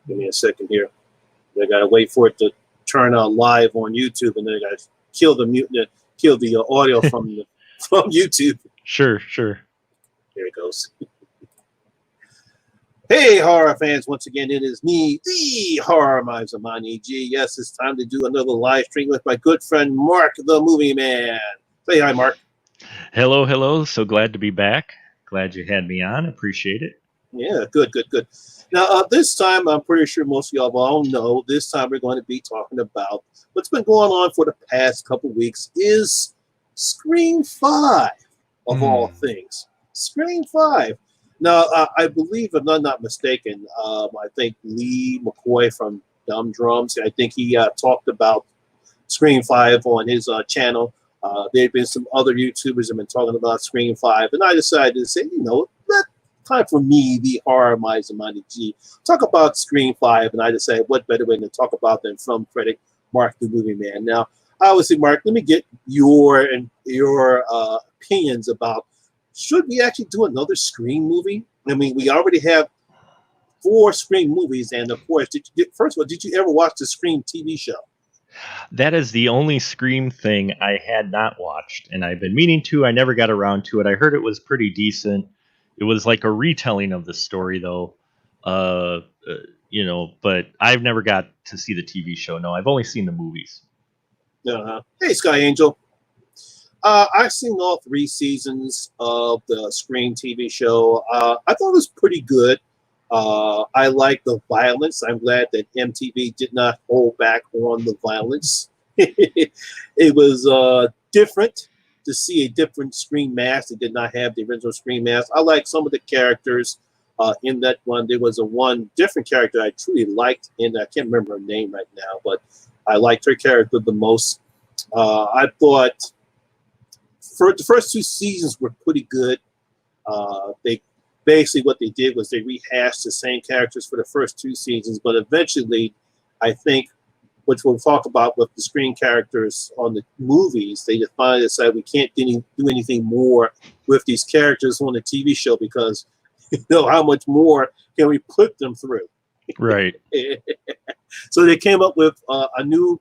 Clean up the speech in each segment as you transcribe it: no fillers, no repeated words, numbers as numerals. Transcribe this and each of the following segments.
Give me a second here. I gotta wait for it to turn on live on YouTube, and then I gotta kill the audio from YouTube. Sure. There it goes. Hey, horror fans! Once again, it is me, the Horror Mizamani G. Yes, it's time to do another live stream with my good friend Mark, the Movie Man. Say hi, Mark. Hello. So glad to be back. Glad you had me on. Appreciate it. Yeah, good. Now, this time, I'm pretty sure most of y'all all know, this time we're going to be talking about what's been going on for the past couple weeks is Scream 5, of all things. Scream 5. Now, I believe, if I'm not mistaken, I think Lee McCoy from Dumb Drums, I think he talked about Scream 5 on his channel. There have been some other YouTubers that have been talking about Scream 5, and I decided to say, time for me, the Horror Mizamani G, talk about Scream 5, and I decided what better way to talk about than film critic Mark the Movie Man. Now, obviously, Mark, let me get your opinions about, should we actually do another Scream movie? I mean, we already have 4 Scream movies, and of course, first of all, did you ever watch the Scream TV show? That is the only Scream thing I had not watched, and I've been meaning to. I never got around to it. I heard it was pretty decent. It was like a retelling of the story, though, but I've never got to see the TV show. No, I've only seen the movies. Hey, Sky Angel. I've seen all 3 seasons of the Scream TV show. I thought it was pretty good. I like the violence. I'm glad that MTV did not hold back on the violence. It was different to see a different Scream mask. It did not have the original Scream mask. I like some of the characters in that one. There was one different character I truly liked, and I can't remember her name right now, but I liked her character the most. I thought for the first 2 seasons were pretty good. They basically what they did was they rehashed the same characters for the first 2 seasons, but eventually, I think, which we'll talk about with the Screen characters on the movies, they finally decided we can't do anything more with these characters on the TV show because how much more can we put them through? Right. So they came up with a new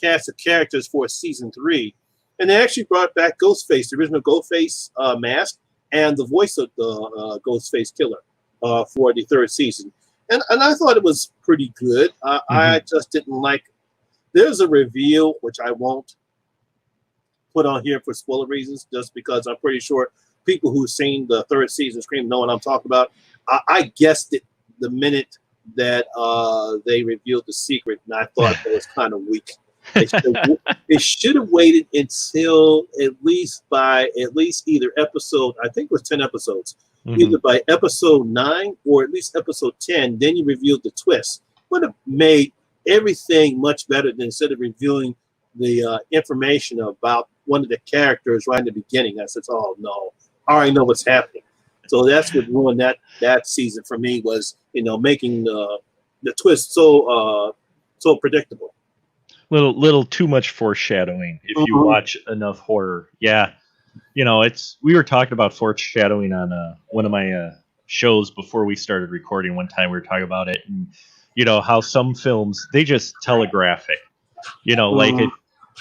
cast of characters for season 3, and they actually brought back Ghostface, the original Ghostface mask, and the voice of the Ghostface killer for the 3rd season. And I thought it was pretty good. I just didn't like. There's a reveal which I won't put on here for spoiler reasons, just because I'm pretty sure people who've seen the 3rd season Scream know what I'm talking about. I guessed it the minute that they revealed the secret, and I thought that was kind of weak. They should have waited until at least either episode, I think it was 10 episodes, either by episode 9 or at least episode 10, then you revealed the twist. Would have made everything much better than instead of revealing the information about one of the characters right in the beginning. I said, oh no, I already know what's happening. So that's what ruined that season for me, was making the twist so predictable. Little too much foreshadowing if you watch enough horror. Yeah. We were talking about foreshadowing on one of my shows before we started recording. One time we were talking about it, and how some films, they just telegraph it. Like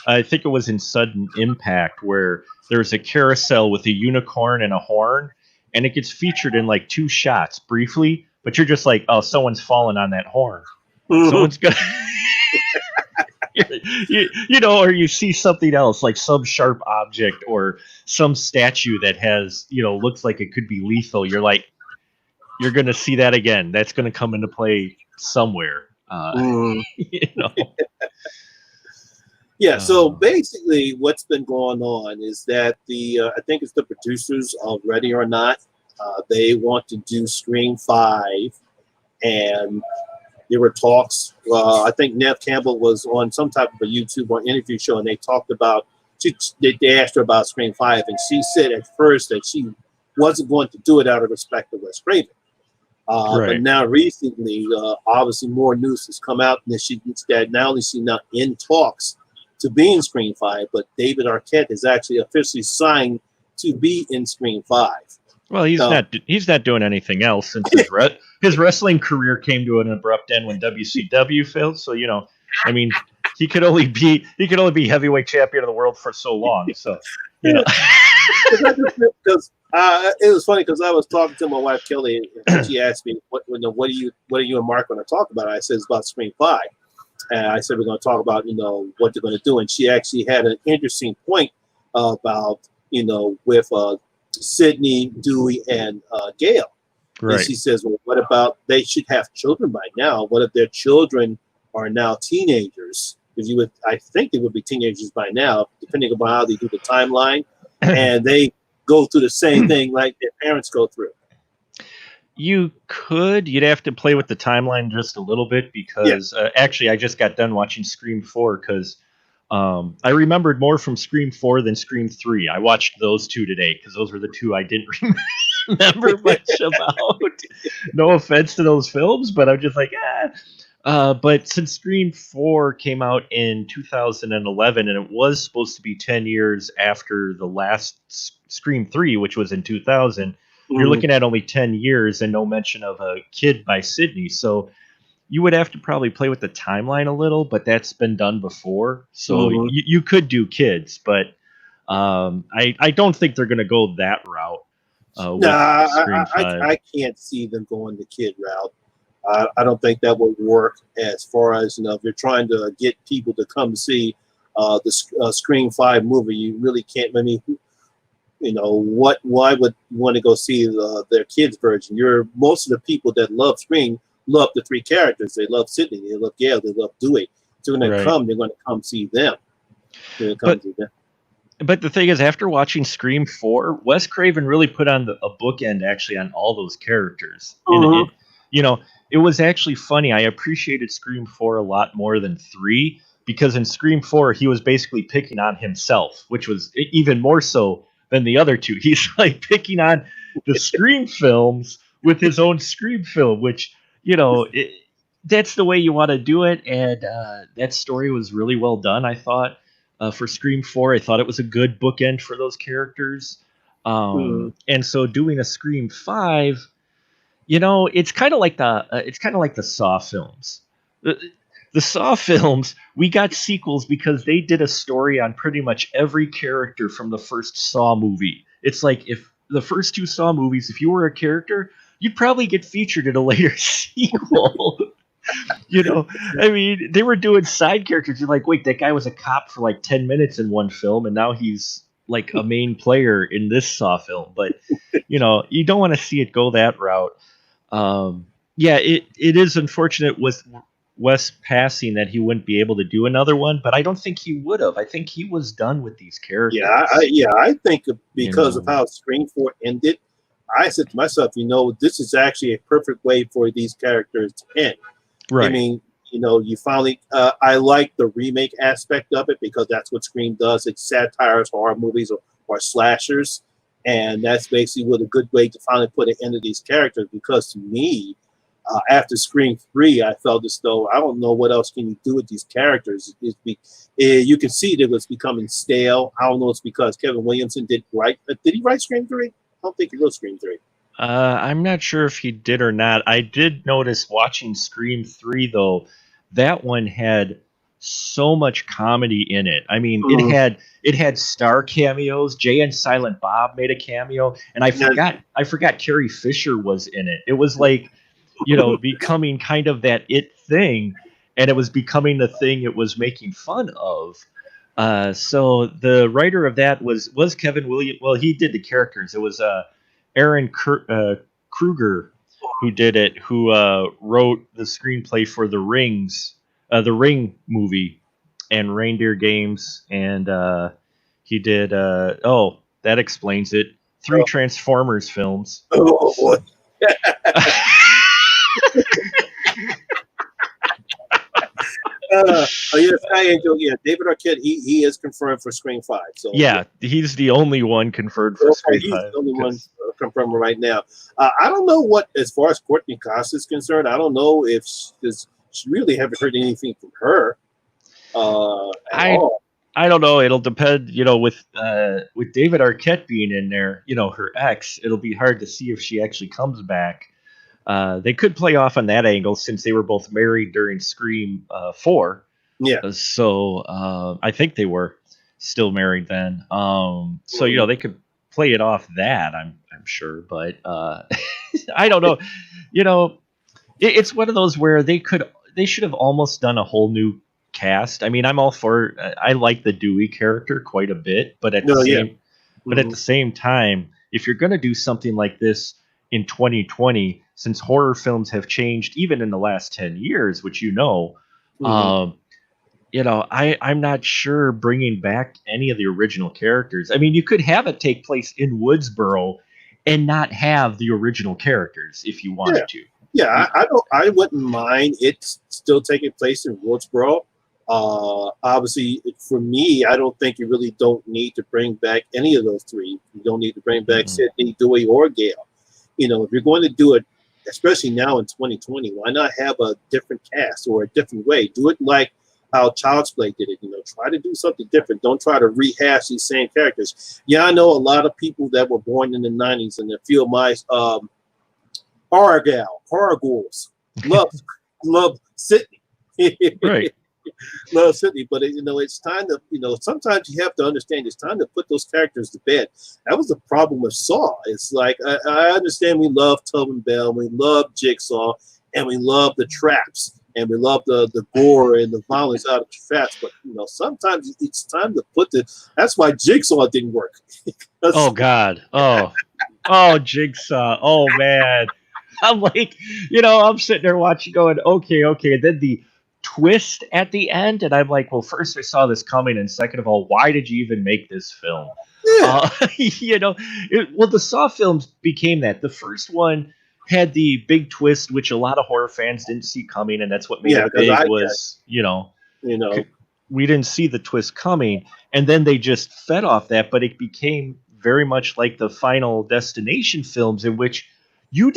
I think it was in Sudden Impact where there's a carousel with a unicorn and a horn, and it gets featured in like 2 shots briefly, but you're just like, oh, someone's fallen on that horn. Someone's gonna or you see something else, like some sharp object or some statue that has, looks like it could be lethal. You're like, you're going to see that again. That's going to come into play somewhere. Yeah. So basically, what's been going on is that I think it's the producers of Ready or Not. They want to do Scream 5, and there were talks. I think Nev Campbell was on some type of a YouTube or interview show, and they talked about. They asked her about Scream 5, and she said at first that she wasn't going to do it out of respect for Wes Craven. Right. But now recently, obviously more news has come out, and that not only is she not in talks to be in Scream 5, but David Arquette is actually officially signed to be in Scream 5. Well, he's No, not doing anything else since his wrestling career came to an abrupt end when WCW failed. So I mean, he could only be heavyweight champion of the world for so long. So you know, because it was funny because I was talking to my wife Kelly, and she asked me, "What are you and Mark going to talk about?" I said, "It's about Scream 5." And I said, "We're going to talk about what they're going to do." And she actually had an interesting point about with Sydney, Dewey, and Gail. And right. she says, "Well, what about they should have children by now? What if their children are now teenagers? Because I think they would be teenagers by now, depending upon how they do the timeline, and they go through the same thing like their parents go through." You'd have to play with the timeline just a little bit Yeah. because actually I just got done watching Scream 4 because I remembered more from Scream 4 than Scream 3. I watched those two today because those were the two I didn't remember much about. No offense to those films, but I'm just like, eh. But since Scream 4 came out in 2011 and it was supposed to be 10 years after the last Scream 3, which was in 2000, you're Mhm. looking at only 10 years and no mention of a kid by Sydney. So you would have to probably play with the timeline a little, but that's been done before. So Mhm. you could do kids, but I don't think they're going to go that route No, with Scream 5. I can't see them going the kid route. I don't think that would work as far as if you're trying to get people to come see the Scream 5 movie. You really can't. I mean, what? Why would you want to go see their kids version? Most of the people that love Scream love the three characters. They love Sydney. They love Gail. They love Dewey. So when they Right. come, they're going to come see them. They're going to come But see them. but the thing is, after watching Scream 4, Wes Craven really put on a bookend actually on all those characters. And Mhm. you know, it was actually funny. I appreciated Scream 4 a lot more than 3 because in Scream 4 he was basically picking on himself, which was even more so than the other two. He's like picking on the Scream films with his own Scream film, which that's the way you want to do it. And that story was really well done, I thought. For Scream 4, I thought it was a good bookend for those characters. Mhm. And so doing a Scream 5, it's kind of like the Saw films. The Saw films, we got sequels because they did a story on pretty much every character from the first Saw movie. It's like if the first two Saw movies, if you were a character, you'd probably get featured in a later sequel. you know, I mean, they were doing side characters. You're like, wait, that guy was a cop for like 10 minutes in one film, and now he's like a main player in this Saw film. But, you don't want to see it go that route. Yeah, it is unfortunate with Wes passing that he wouldn't be able to do another one, but I don't think he would have. I think he was done with these characters. I think You because of know, how Scream 4 ended, I said to myself, this is actually a perfect way for these characters to end. I right? mean, you finally, I like the remake aspect of it because that's what Scream does. It satires horror movies or slashers. And that's basically what a good way to finally put an end to these characters because to me, after Scream 3, I felt as though I don't know what else can you do with these characters. You can see that it was becoming stale. I don't know it's because Kevin Williamson did write. Did he write Scream 3? I don't think he wrote Scream 3. I'm not sure if he did or not. I did notice watching Scream 3 though, that one had so much comedy in it. I mean, it Mm-hmm. had star cameos. Jay and Silent Bob made a cameo, and I forgot Carrie Fisher was in it. It was like, becoming kind of that it thing, and it was becoming the thing it was making fun of. So the writer of that was Kevin Williams. Well, he did the characters. It was Aaron Kruger who did it, who wrote the screenplay for the Ring movie, and Reindeer Games, and he did. That explains it. 3 Transformers films. Oh boy. Yeah, Sky Angel. Yeah, David Arquette. He is confirmed for Scream 5. So yeah, Yeah, he's the only one confirmed for okay, Scream he's 5. the only one 'Cause confirmed right now. I don't know what, as far as Courtney Cox is concerned, I don't know if she really haven't heard anything from her at I all. I don't know. It'll depend, with David Arquette being in there, her ex. It'll be hard to see if she actually comes back. They could play off on that angle since they were both married during Scream 4. Yeah. So I think they were still married then. So they could play it off that. I'm sure, but I don't know. It's one of those where they should have almost done a whole new cast. I mean, I'm all for. I like the Dewey character quite a bit, but No, yeah. at the same time, if you're going to do something like this in 2020, since horror films have changed even in the last 10 years, which I'm not sure bringing back any of the original characters. I mean, you could have it take place in Woodsboro and not have the original characters if you wanted to. Yeah, I wouldn't mind it still taking place in Woodsboro. Obviously, for me, I don't think you really don't need to bring back any of those three. You don't need to bring back Sidney, Dewey, or Gail. If you're going to do it, especially now in 2020, why not have a different cast or a different way? Do it like how Child's Play did it. Try to do something different. Don't try to rehash these same characters. Yeah, I know a lot of people that were born in the 90s, and a few of my horror ghouls love Sydney. Right. Love Sydney, but it's time to sometimes you have to understand it's time to put those characters to bed. That was the problem with Saw. It's like I understand we love Tobin Bell, we love Jigsaw, and we love the traps, and we love the gore and the violence out of the traps. But sometimes it's time to put that's why Jigsaw didn't work. Oh God. Oh Jigsaw. Oh man. I'm like, I'm sitting there watching, going, okay. And then the twist at the end, and I'm like, well, first I saw this coming, and second of all, why did you even make this film? Yeah. The Saw films became that. The first one had the big twist, which a lot of horror fans didn't see coming, and that's what made it big. We didn't see the twist coming, and then they just fed off that, but it became very much like the Final Destination films, in which you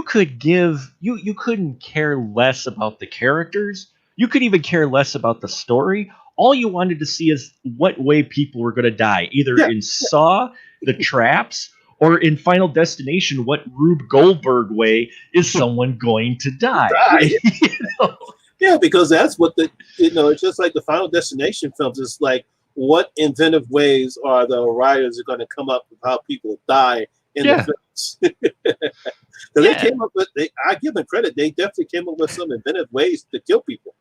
couldn't care less about the characters. You could even care less about the story. All you wanted to see is what way people were going to die, either in Saw, the traps, or in Final Destination, what Rube Goldberg way is someone going to die. Yeah, because that's what it's just like the Final Destination films. It's like, what inventive ways are the writers going to come up with how people die in the films? They came up with. I give them credit. They definitely came up with some inventive ways to kill people.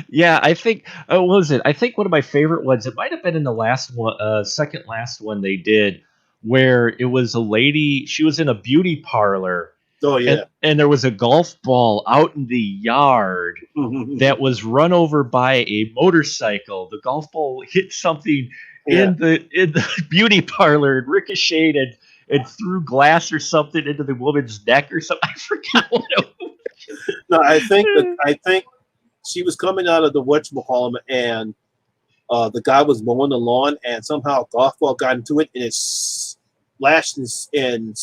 Yeah, I think. What was it? I think one of my favorite ones. It might have been in the last one, second last one they did, where it was a lady. She was in a beauty parlor. Oh yeah. And there was a golf ball out in the yard that was run over by a motorcycle. The golf ball hit something in the beauty parlor and ricocheted and threw glass or something into the woman's neck or something. I forget what it was. No, I think she was coming out of the whatchamacallit, and the guy was mowing the lawn, and somehow a golf ball got into it, and it splashed and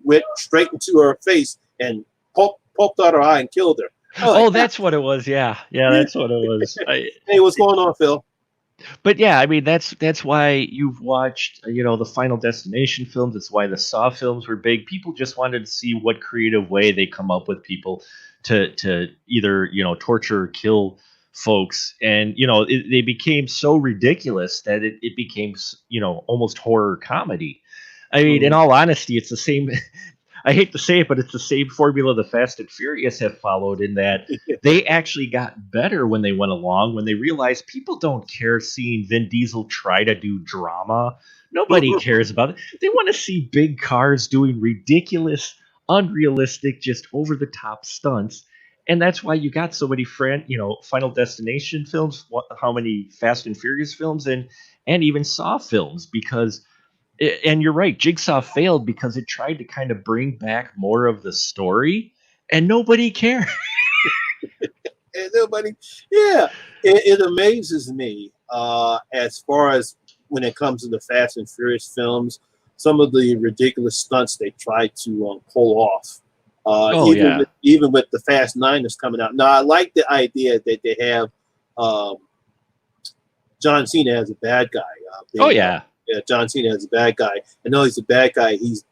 went straight into her face and poked out her eye and killed her. Oh, that's what it was. Yeah, that's what it was. Hey, what's going on, Phil? But yeah, I mean that's why you've watched the Final Destination films. It's why the Saw films were big. People just wanted to see what creative way they come up with people to either torture or kill folks, and they became so ridiculous that it became almost horror comedy. I mean, in all honesty, it's the same. I hate to say it, but it's the same formula the Fast and Furious have followed, in that they actually got better when they went along, when they realized people don't care seeing Vin Diesel try to do drama. Nobody cares about it. They want to see big cars doing ridiculous, unrealistic, just over-the-top stunts. And that's why you got so many Final Destination films, how many Fast and Furious films, and even Saw films, because... And you're right, Jigsaw failed because it tried to kind of bring back more of the story, and nobody cared. And nobody, it amazes me as far as when it comes to the Fast and Furious films, some of the ridiculous stunts they try to pull off. Even with the Fast 9 that's coming out. Now, I like the idea that they have John Cena as a bad guy. Oh yeah. Yeah, John Cena as a bad guy. I know he's a bad guy. He's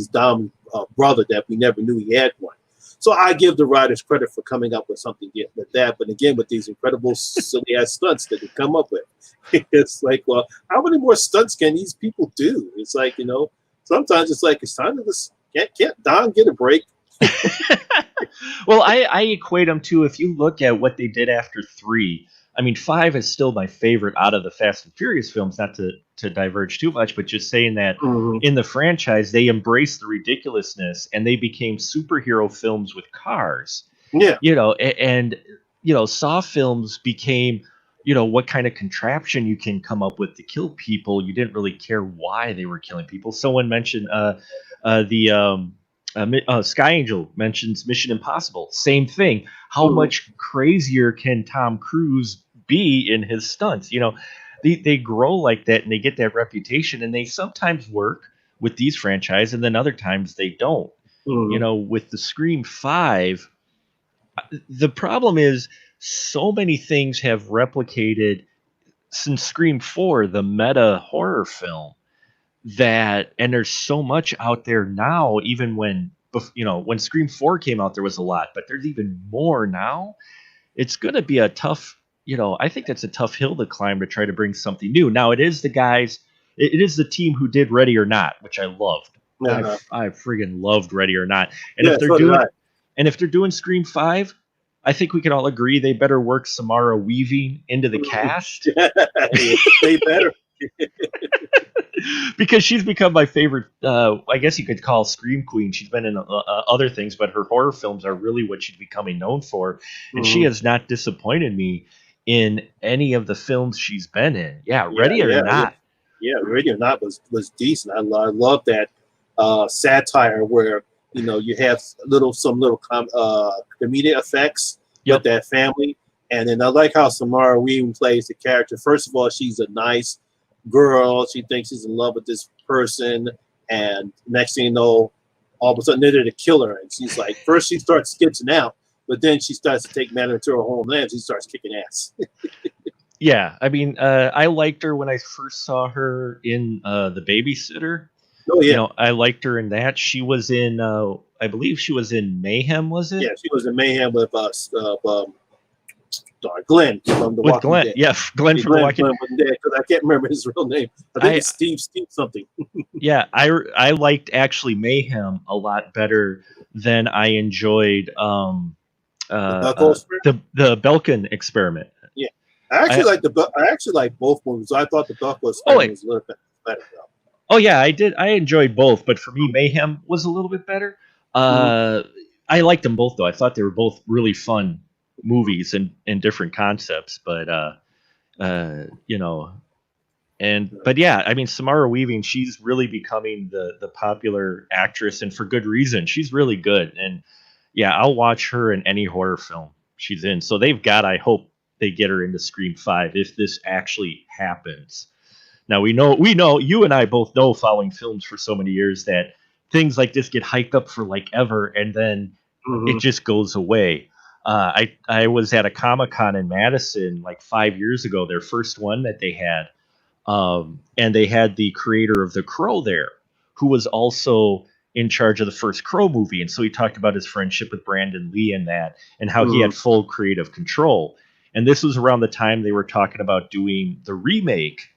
Dom's brother that we never knew he had one. So I give the writers credit for coming up with something with that. But again, with these incredible silly ass stunts that they come up with, it's like, well, how many more stunts can these people do? It's like, sometimes it's like it's time to just can't Don get a break? Well, I equate them to, if you look at what they did after 3. I mean, 5 is still my favorite out of the Fast and Furious films, not to diverge too much, but just saying that in the franchise, they embraced the ridiculousness and they became superhero films with cars. Yeah. And Saw films became, what kind of contraption you can come up with to kill people. You didn't really care why they were killing people. Someone mentioned Sky Angel mentions Mission Impossible. Same thing. How much crazier can Tom Cruise be in his stunts? They grow like that and they get that reputation, and they sometimes work with these franchises, and then other times they don't. With the Scream 5, the problem is so many things have replicated since Scream 4, the meta horror film, and there's so much out there now. Even when Scream 4 came out, there was a lot, but there's even more now. It's going to be a tough, I think that's a tough hill to climb to try to bring something new. Now, it is the team who did Ready or Not, which I loved. I friggin' loved Ready or Not. And if they're doing Scream 5, I think we can all agree they better work Samara Weaving into the cast. They better. Because she's become my favorite, I guess you could call Scream Queen. She's been in other things, but her horror films are really what she's becoming known for. And she has not disappointed me in any of the films she's been in. Ready or Not. Yeah, Ready or Not was decent. I love that satire where, you have some little comedic effects with that family. And then I like how Samara Weaving plays the character. First of all, she's a nice girl. She thinks she's in love with this person, and next thing you know, all of a sudden they're there to kill her. And she's like, first she starts sketching out, but then she starts to take matters into her own hands. She starts kicking ass. Yeah, I mean, I liked her when I first saw her in The Babysitter. Oh yeah, I liked her in that. She was in, I believe she was in Mayhem. Was it? Yeah, she was in Mayhem with Glenn from The Walking Dead. Yeah, Glenn from The Walking Dead. Because I can't remember his real name. I think it's Steve something. Yeah, I liked actually Mayhem a lot better than I enjoyed the Belkin Experiment. Yeah, I actually like both movies. I thought the Belkin Experiment was a little bit better though. Oh yeah, I did. I enjoyed both, but for me, Mayhem was a little bit better. I liked them both though. I thought they were both really fun movies and different concepts, but but yeah, I mean, Samara Weaving, she's really becoming the popular actress, and for good reason. She's really good, and yeah, I'll watch her in any horror film she's in. So I hope they get her into Scream 5 if this actually happens. Now we know you and I both know, following films for so many years, that things like this get hyped up for like ever, and then it just goes away. I was at a Comic-Con in Madison like 5 years ago, their first one that they had. And they had the creator of The Crow there, who was also in charge of the first Crow movie. And so he talked about his friendship with Brandon Lee and that, and how he had full creative control. And this was around the time they were talking about doing the remake.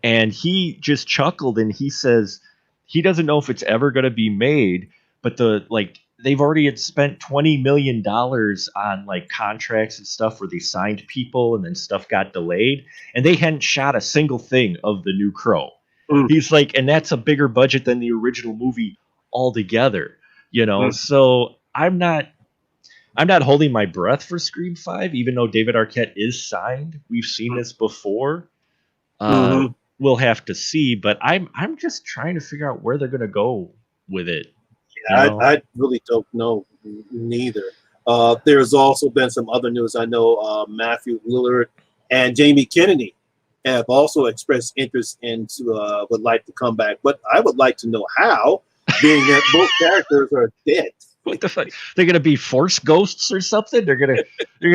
And he just chuckled, and he says he doesn't know if it's ever going to be made, but they've already had spent $20 million on like contracts and stuff where they signed people and then stuff got delayed, and they hadn't shot a single thing of the new Crow. He's like, and that's a bigger budget than the original movie altogether, So I'm not holding my breath for Scream 5, even though David Arquette is signed. We've seen this before. We'll have to see, but I'm just trying to figure out where they're going to go with it. I really don't know neither. There's also been some other news. I know Matthew Lillard and Jamie Kennedy have also expressed interest would like to come back, but I would like to know how, being that both characters are dead. What the fuck? They're gonna be force ghosts or something? They're gonna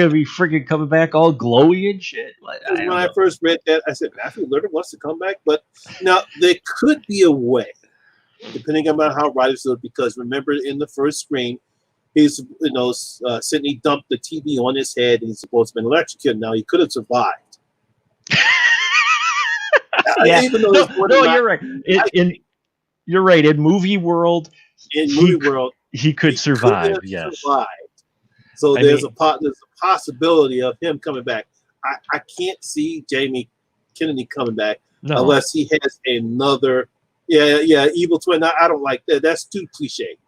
be freaking coming back all glowy and shit. Like, Because I when don't I know. first read that, I said Matthew Lillard wants to come back, but now there could be a way, depending on how writers do it. Because remember, in the first Scream, he's Sidney dumped the TV on his head, and he's supposed to have been electrocuted. Now he could have survived, Yeah. even though No, it's more than no, not you're right. You're right. In movie world, in he movie world, he could he could survive. have Yes. survived. So I there's mean, there's a possibility of him coming back. I can't see Jamie Kennedy coming back no. unless he has another evil twin. I don't like that. That's too cliche.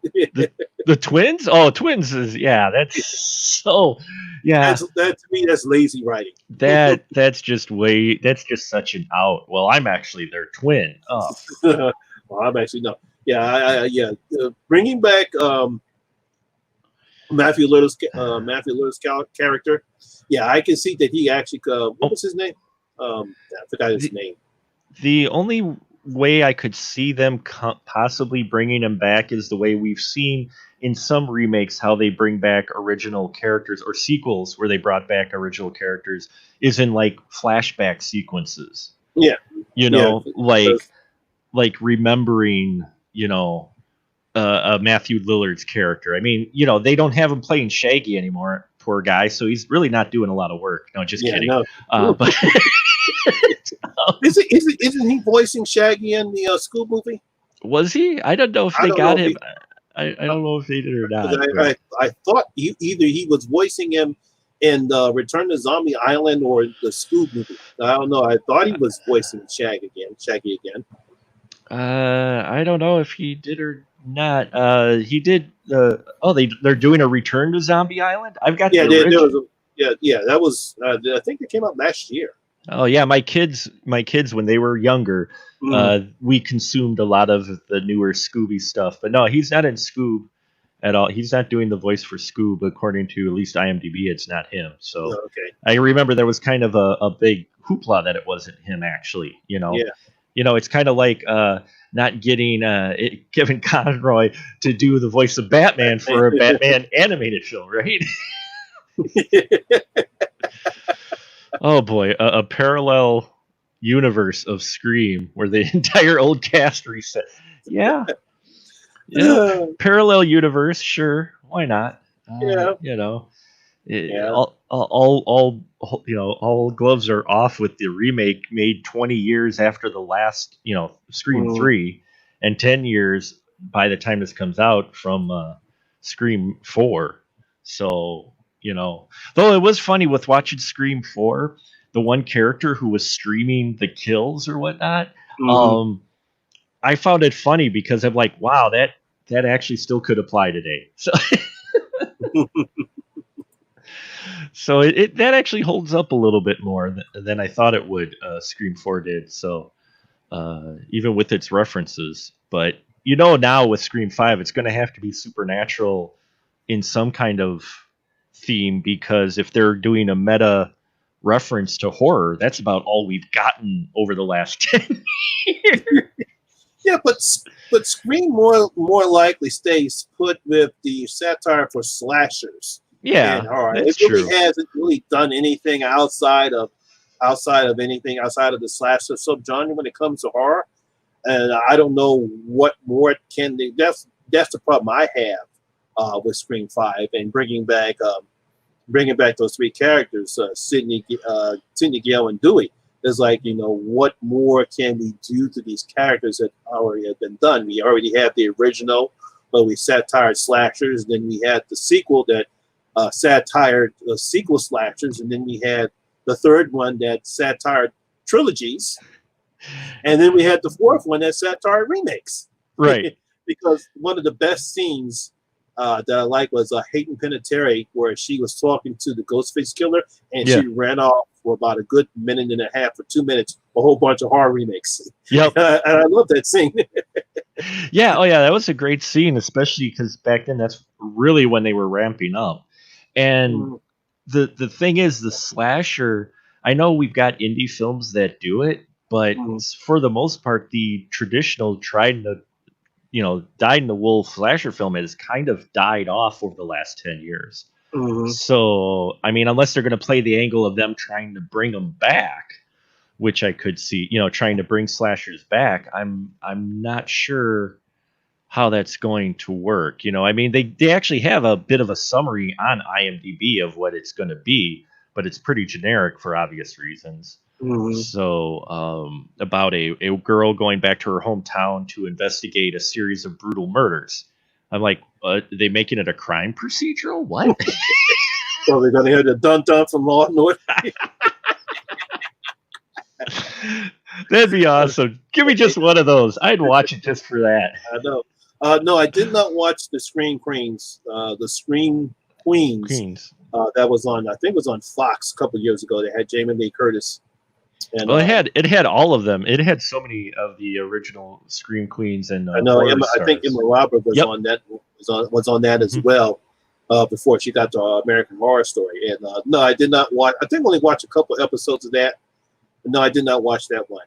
The twins? Oh, twins is that's so yeah. That to me, that's lazy writing. That's just such an out. Well, I'm actually their twin. Oh, Well, I'm actually no. Bringing back Matthew Lillard's character. Yeah, I can see that he actually. What was his name? I forgot his name. The only way I could see them possibly bringing him back is the way we've seen in some remakes how they bring back original characters, or sequels where they brought back original characters, is in like flashback sequences. Yeah, like remembering Matthew Lillard's character. I mean, they don't have him playing Shaggy anymore, poor guy, so he's really not doing a lot of work. No, just kidding. No. But isn't he voicing Shaggy in the Scoob movie? Was he? I don't know if they got him. I don't know if they did or not. I thought either he was voicing him in Return to Zombie Island or the Scoob movie. I don't know. I thought he was voicing Shaggy again. I don't know if he did or not. He did. They're doing a Return to Zombie Island. I've got there was that was. I think it came out last year. Oh yeah, my kids when they were younger, we consumed a lot of the newer Scooby stuff. But no, he's not in Scoob at all. He's not doing the voice for Scoob, according to at least IMDb. It's not him. So I remember there was kind of a big hoopla that it wasn't him actually. It's kind of like not getting Kevin Conroy to do the voice of Batman for a Batman animated film, right? Oh boy, a parallel universe of Scream where the entire old cast reset. Yeah. Parallel universe, sure, why not? All gloves are off with the remake made 20 years after the last, Scream 3, and 10 years by the time this comes out from Scream 4. So, though it was funny with watching Scream 4, the one character who was streaming the kills or whatnot, I found it funny because I'm like, wow, that actually still could apply today. So that actually holds up a little bit more than I thought it would. Scream 4 did. So even with its references, but now with Scream 5, it's going to have to be supernatural in some kind of theme, because if they're doing a meta reference to horror, that's about all we've gotten over the last 10 years. Yeah, but Scream more likely stays put with the satire for slashers. Yeah, and horror. That's it really true. hasn't really done anything outside of the slasher subgenre when it comes to horror. And I don't know what more can they. That's the problem I have with Scream 5 and bringing back those three characters, Sidney, Gale, and Dewey. Is like, what more can we do to these characters that already have been done? We already have the original, but we satired slashers. Then we had the sequel that satired sequel slashers, and then we had the third one that satired trilogies, and then we had the fourth one that satired remakes. Right. Because one of the best scenes that I like was Hayden Panettiere, where she was talking to the Ghostface killer, and she ran off for about a good minute and a half or 2 minutes, a whole bunch of horror remakes. Yep. And I love that scene. Yeah. Oh, yeah. That was a great scene, especially because back then that's really when they were ramping up. And the thing is, the slasher, I know we've got indie films that do it, but for the most part, the traditional tried and dyed in the wool slasher film has kind of died off over the last 10 years. Mhm. So, I mean, unless they're going to play the angle of them trying to bring them back, which I could see, trying to bring slashers back, I'm not sure how that's going to work. I mean, they actually have a bit of a summary on IMDb of what it's going to be, but it's pretty generic for obvious reasons. Mhm. So, about a girl going back to her hometown to investigate a series of brutal murders. I'm like, are they making it a crime procedural? What? So they're gonna hear the dun dun from Law and Order. That'd be awesome. Give me just one of those. I'd watch it just for that. I know. No, I did not watch the Scream Queens. The Scream Queens. That was on. I think it was on Fox a couple of years ago. They had Jamie Lee Curtis. And, well, it had all of them. It had so many of the original Scream Queens and I know. I think Emma Roberts was on that. Was on that as well. Before she got to American Horror Story. And no, I did not watch. I think I only watched a couple episodes of that. No, I did not watch that one.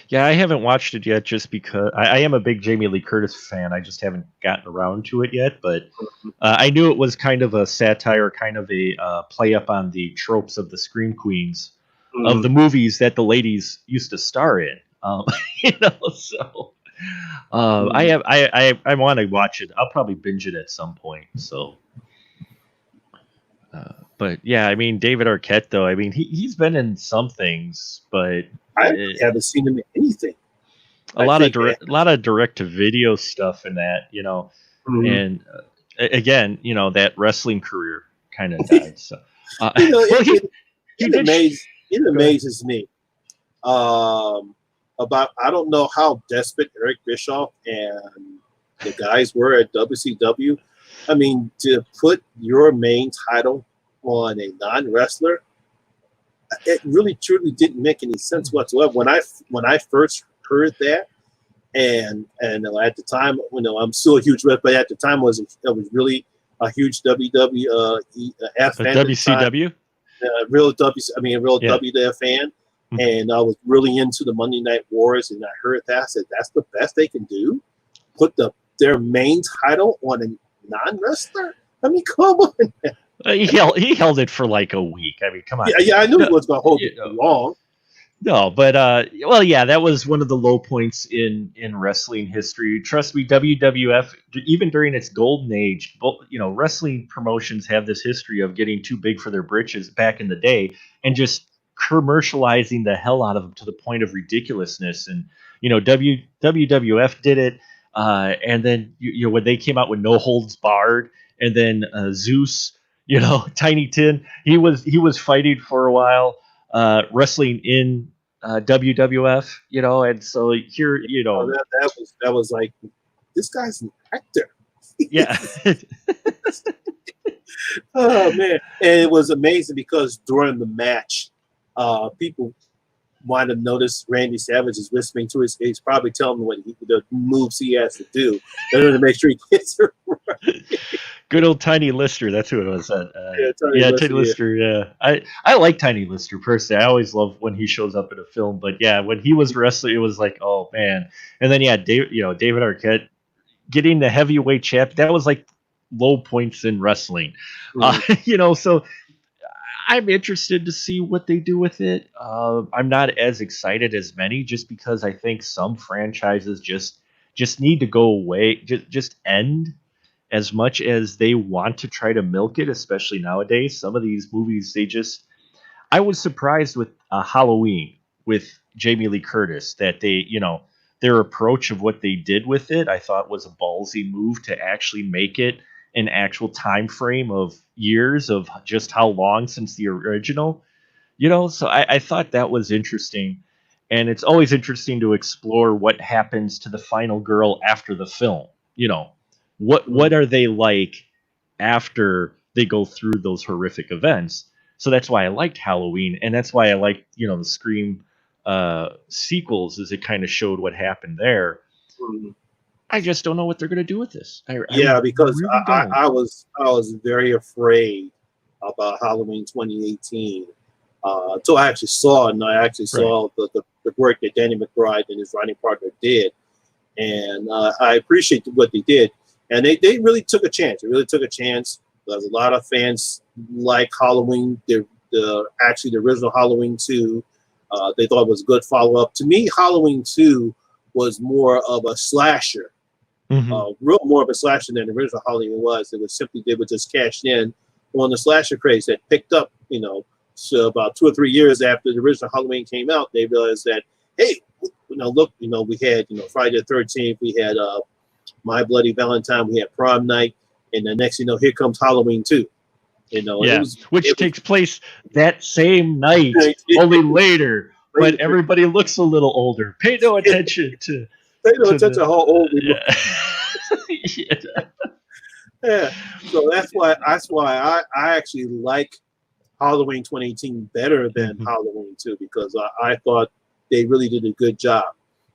Yeah, I haven't watched it yet just because I am a big Jamie Lee Curtis fan. I just haven't gotten around to it yet. But I knew it was kind of a satire, kind of a play up on the tropes of the Scream Queens of the movies that the ladies used to star in. So I want to watch it. I'll probably binge it at some point. So. But yeah, I mean, David Arquette, though, I mean, he's been in some things, but I haven't seen him in anything. A lot of direct to video stuff in that, and again, that wrestling career kind of died. So, it amazes me about I don't know how desperate Eric Bischoff and the guys were at WCW. I mean, to put your main title on a non-wrestler, it really truly didn't make any sense whatsoever. When I first heard that, and at the time, I'm still a huge wrestler, but at the time I was really a huge WWF fan. WCW, real WWF fan, and I was really into the Monday Night Wars. And I heard that, I said, "That's the best they can do. Put their main title on a non-wrestler. I mean, come on." He held it for like a week. I mean, come on. Yeah, I knew he was going to hold it for long. No, but that was one of the low points in wrestling history. Trust me, WWF, even during its golden age, wrestling promotions have this history of getting too big for their britches back in the day and just commercializing the hell out of them to the point of ridiculousness. And WWF did it, and then when they came out with No Holds Barred, and then Zeus. Tiny Tin. He was fighting for a while, wrestling in WWF. And so here, that was like, this guy's an actor. Yeah. Oh man, and it was amazing because during the match, people might have noticed Randy Savage is whispering to his. He's probably telling him the moves he has to do in order to make sure he gets it right. Good old Tiny Lister. That's who it was. Tiny Lister. Yeah, I like Tiny Lister personally. I always love when he shows up in a film. But yeah, when he was wrestling, it was like, oh man. And then David Arquette getting the heavyweight champ. That was like low points in wrestling. So I'm interested to see what they do with it. I'm not as excited as many, just because I think some franchises just need to go away, just end. As much as they want to try to milk it, especially nowadays, some of these movies, I was surprised with Halloween with Jamie Lee Curtis that they, their approach of what they did with it, I thought was a ballsy move to actually make it an actual time frame of years of just how long since the original, so I thought that was interesting. And it's always interesting to explore what happens to the final girl after the film, What are they like after they go through those horrific events? So that's why I liked Halloween, and that's why I liked the Scream sequels, is it kind of showed what happened there. I just don't know what they're going to do with this. Because really I was very afraid about Halloween 2018 until I actually saw it, and I actually saw the work that Danny McBride and his writing partner did. and I appreciate what they did. And they really took a chance. They really took a chance. There's a lot of fans like Halloween. Actually the original Halloween 2. They thought it was a good follow up. To me, Halloween 2 was more of a slasher, real more of a slasher than the original Halloween was. It was simply they were just cashed in on the slasher craze that picked up. So about 2 or 3 years after the original Halloween came out, they realized that, hey, look, we had Friday the 13th, we had My Bloody Valentine, we had Prom Night, and the next here comes Halloween 2. Which takes place that same night, only later. But everybody looks a little older. Pay no attention to. Pay no attention to how old we look. Yeah. So that's why I actually like Halloween 2018 better than Halloween 2, because I thought they really did a good job.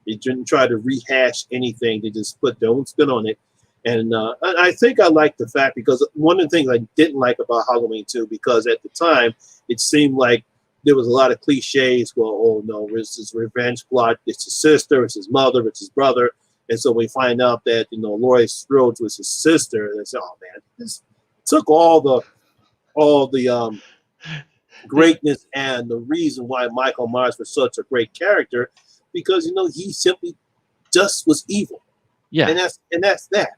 They didn't try to rehash anything. They just put their own spin on it. And I think I like the fact, because one of the things I didn't like about Halloween 2, because at the time it seemed like there was a lot of cliches. Well, oh no, it's this revenge plot. It's his sister, it's his mother, it's his brother. And so we find out that Laurie Strode was his sister. And they say, oh man, this took all the greatness and the reason why Michael Myers was such a great character, because he simply just was evil. Yeah, and that's that.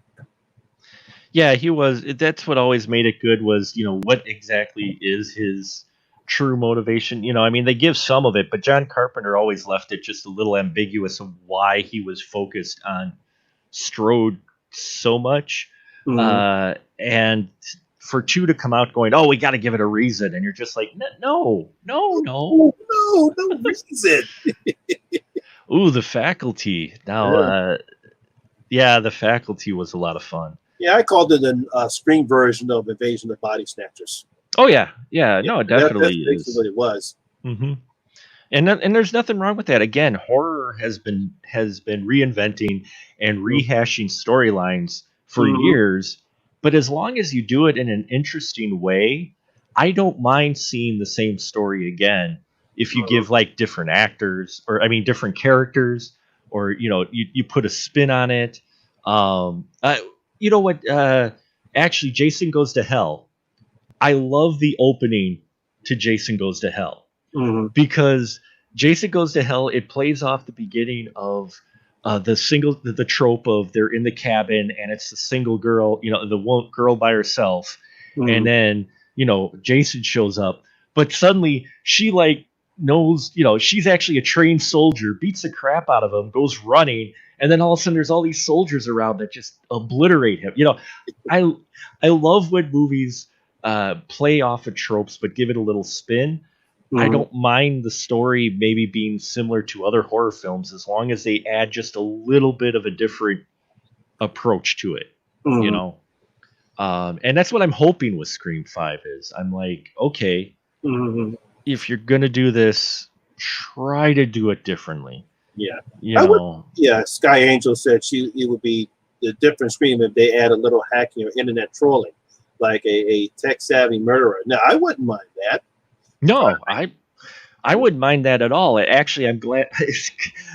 Yeah, he was. That's what always made it good was, what exactly is his true motivation? I mean, they give some of it, but John Carpenter always left it just a little ambiguous of why he was focused on Strode so much. And for 2 to come out going, oh, we got to give it a reason. And you're just like, no reason. Ooh, The Faculty. Now, The Faculty was a lot of fun. Yeah, I called it a Scream version of Invasion of Body Snatchers. Oh yeah. No, it definitely that's is what it was. Mm-hmm. And there's nothing wrong with that. Again, horror has been reinventing and rehashing storylines for years. But as long as you do it in an interesting way, I don't mind seeing the same story again if you give different actors, or different characters, or you put a spin on it. You know what? Actually, Jason Goes to Hell. I love the opening to Jason Goes to Hell because Jason Goes to Hell, it plays off the beginning of the trope of they're in the cabin and it's the single girl, the one girl by herself, and then Jason shows up, but suddenly she knows she's actually a trained soldier, beats the crap out of him, goes running. And then all of a sudden, there's all these soldiers around that just obliterate him. I love when movies play off of tropes but give it a little spin. I don't mind the story maybe being similar to other horror films as long as they add just a little bit of a different approach to it. And that's what I'm hoping with Scream 5 is. I'm like, okay, if you're gonna do this, try to do it differently. Yeah. Sky Angel said it would be the different Scream if they add a little hacking or internet trolling, like a tech savvy murderer. Now, I wouldn't mind that. No, I wouldn't mind that at all. Actually, I'm glad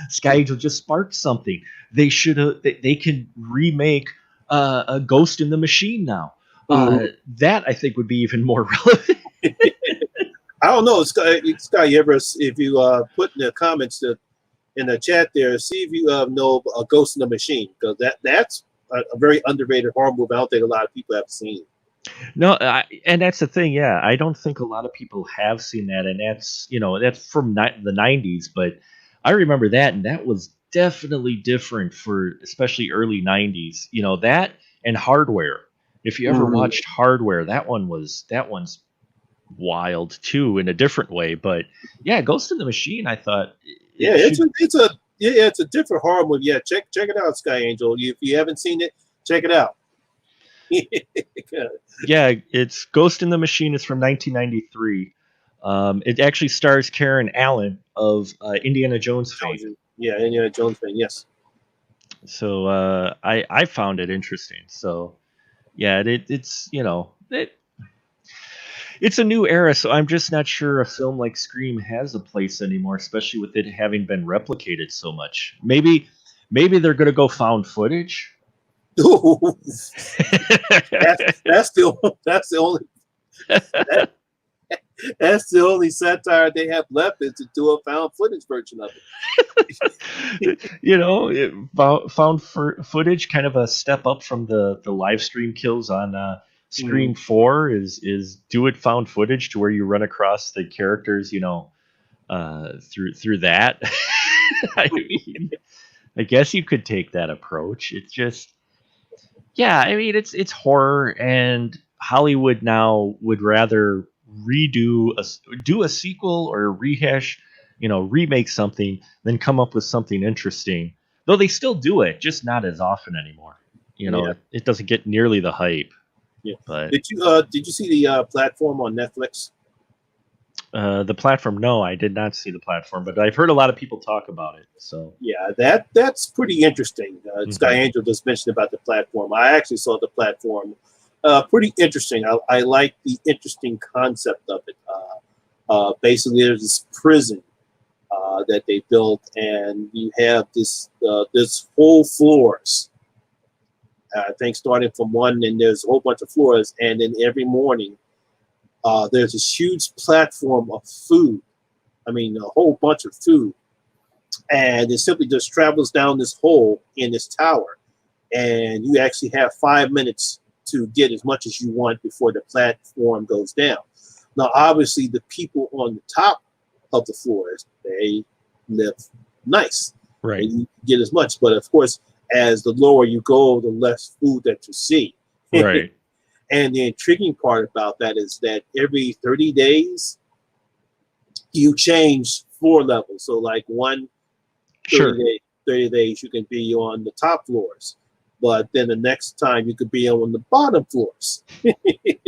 Sky Angel just sparked something. They should have. They can remake a Ghost in the Machine now. That I think would be even more relevant. I don't know, Sky. If you put in the comments in the chat there, see if you know a Ghost in the Machine, because that's a very underrated horror movie. I don't think a lot of people have seen. No, and that's the thing. Yeah, I don't think a lot of people have seen that, and that's from the 90s. But I remember that, and that was definitely different for especially early 90s. That and Hardware. If you ever watched Hardware, that one's wild too in a different way. But yeah, Ghost in the Machine, I thought. It's a different horror movie. Yeah, check it out, Sky Angel. If you haven't seen it, check it out. Yeah, it's Ghost in the Machine. It's from 1993. It actually stars Karen Allen of Indiana Jones fame. Yeah, Indiana Jones fame. Yes. So I found it interesting. So yeah, it's it's a new era. So I'm just not sure a film like Scream has a place anymore, especially with it having been replicated so much. Maybe maybe they're gonna go found footage. That's the only that, that's the only satire they have left is to do a found footage version of it. Found footage, kind of a step up from the live stream kills on Scream Mm. 4 is do it found footage to where you run across the characters, through that. I mean, I guess you could take that approach. It's just, yeah, I mean, it's horror, and Hollywood now would rather do a sequel or rehash, remake something than come up with something interesting. Though they still do it, just not as often anymore. Yeah, It doesn't get nearly the hype. yeah. But Did you see the platform on Netflix? the platform, no, I did not see the platform, but I've heard a lot of people talk about it. So Yeah, that's pretty interesting. Sky mhm. Angel just mentioned about the platform. I actually saw the platform. Pretty interesting. I like the interesting concept of it. Basically, there's this prison that they built, and you have this whole floors. I think starting from one, and there's a whole bunch of floors, and then every morning there's this huge platform of food. I mean, a whole bunch of food, and it simply just travels down this hole in this tower, and you actually have 5 minutes to get as much as you want before the platform goes down. Now, obviously, the people on the top of the floors, they live nice, Right. and you get as much. But of course, as the lower you go, the less food that you see. Right. And the intriguing part about that is that every 30 days, you change floor levels. So, like 30 Sure. days, 30 days, you can be on the top floors. But then the next time you could be on the bottom floors.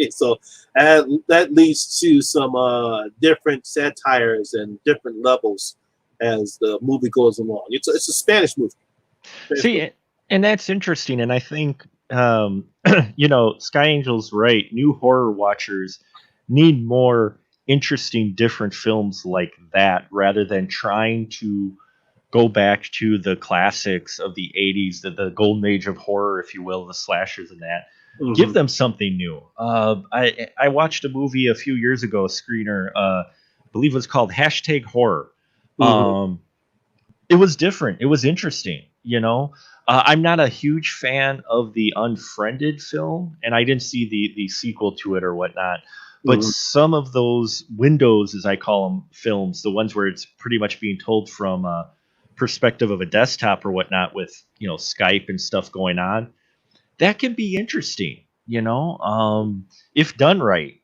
So that leads to some different satires and different levels as the movie goes along. It's a Spanish movie. See, and that's interesting. And I think, Sky Angel's right. New horror watchers need more interesting, different films like that rather than trying to go back to the classics of the 80s, the golden age of horror, if you will, the slashers and that. Give Mm-hmm. them something new. I watched a movie a few years ago, a screener, I believe it was called Hashtag Horror. Mm-hmm. Um, it was different. It was interesting. I'm not a huge fan of the Unfriended film, and I didn't see the sequel to it or whatnot. But Mm-hmm. some of those windows, as I call them, films, the ones where it's pretty much being told from a perspective of a desktop or whatnot, with Skype and stuff going on, that can be interesting. If done right.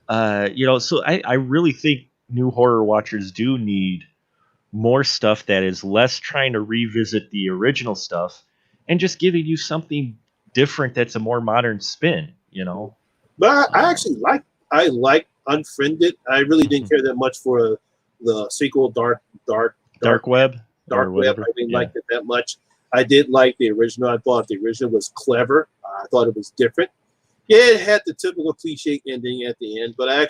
So I really think new horror watchers do need more stuff that is less trying to revisit the original stuff and just giving you something different that's a more modern spin. But I Um, actually like Unfriended. I really didn't mhm. care that much for the sequel, Dark Dark Web or Dark Web. whatever. I didn't Yeah. like it that much. I did like the original. I thought the original was clever. I thought it was different. Yeah, it had the typical cliche ending at the end, but I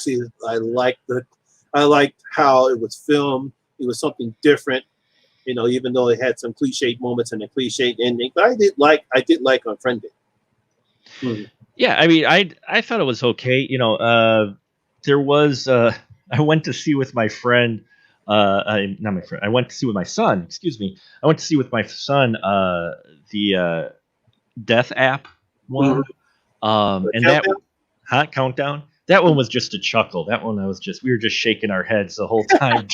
liked how it was filmed. It was something different, even though it had some cliched moments and a cliched ending. But I did like Unfriended. Hmm. Yeah, I mean, I thought it was okay. There was I went to see with my friend. Not my friend. I went to see with my son. Excuse me. I went to see with my son the Death app Hmm. one. The And that countdown. hot countdown. That one was just a chuckle. That one we were just shaking our heads the whole time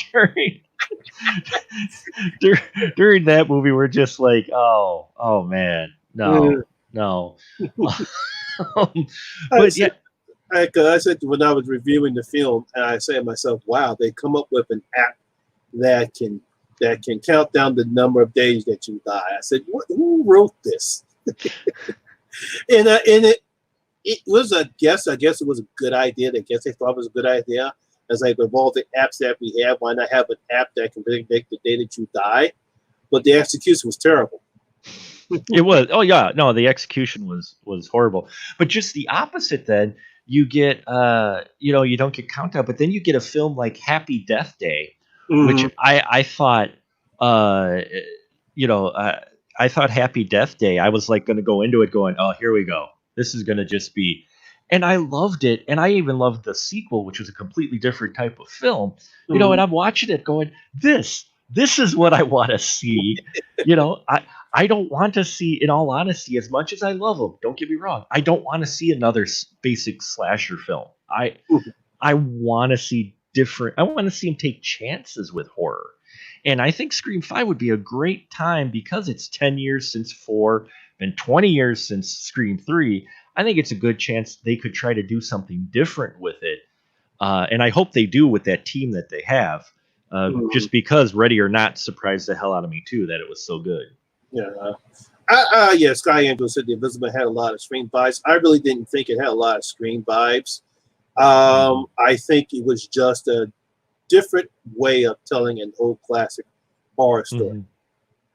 during that movie. We're just like, oh man, Hmm. no. Um, I but said, yeah, I said when I was reviewing the film, and I said to myself, "Wow, they come up with an app that can count down the number of days that you die." I said, "Who wrote this?" And it was a guess. I guess it was a good idea. I guess they thought it was a good idea. As like with all the apps that we have, why not have an app that can predict the day that you die? But the execution was terrible. it was. Oh yeah, no, the execution was horrible. But just the opposite. Then you get, you don't get countdown, but then you get a film like Happy Death Day, which Hmm. I thought, uh, you know, uh, I thought Happy Death Day, I was like going to go into it going, oh, here we go. This is going to just be. And I loved it. And I even loved the sequel, which was a completely different type of film. And Mhm. I'm watching it going, this is what I want to see. I don't want to see, in all honesty, as much as I love them, don't get me wrong, I don't want to see another basic slasher film. I want to see different. I want to see him take chances with horror, and I think Scream 5 would be a great time because it's 10 years since 4, and 20 years since Scream 3. I think it's a good chance they could try to do something different with it, and I hope they do with that team that they have. Mhm. Just because Ready or Not surprised the hell out of me too that it was so good. Yeah. Yeah, Sky Angel said the Invisible had a lot of Scream vibes. I really didn't think it had a lot of Scream vibes. Mm-hmm. I think it was just a different way of telling an old classic horror story. Mm-hmm.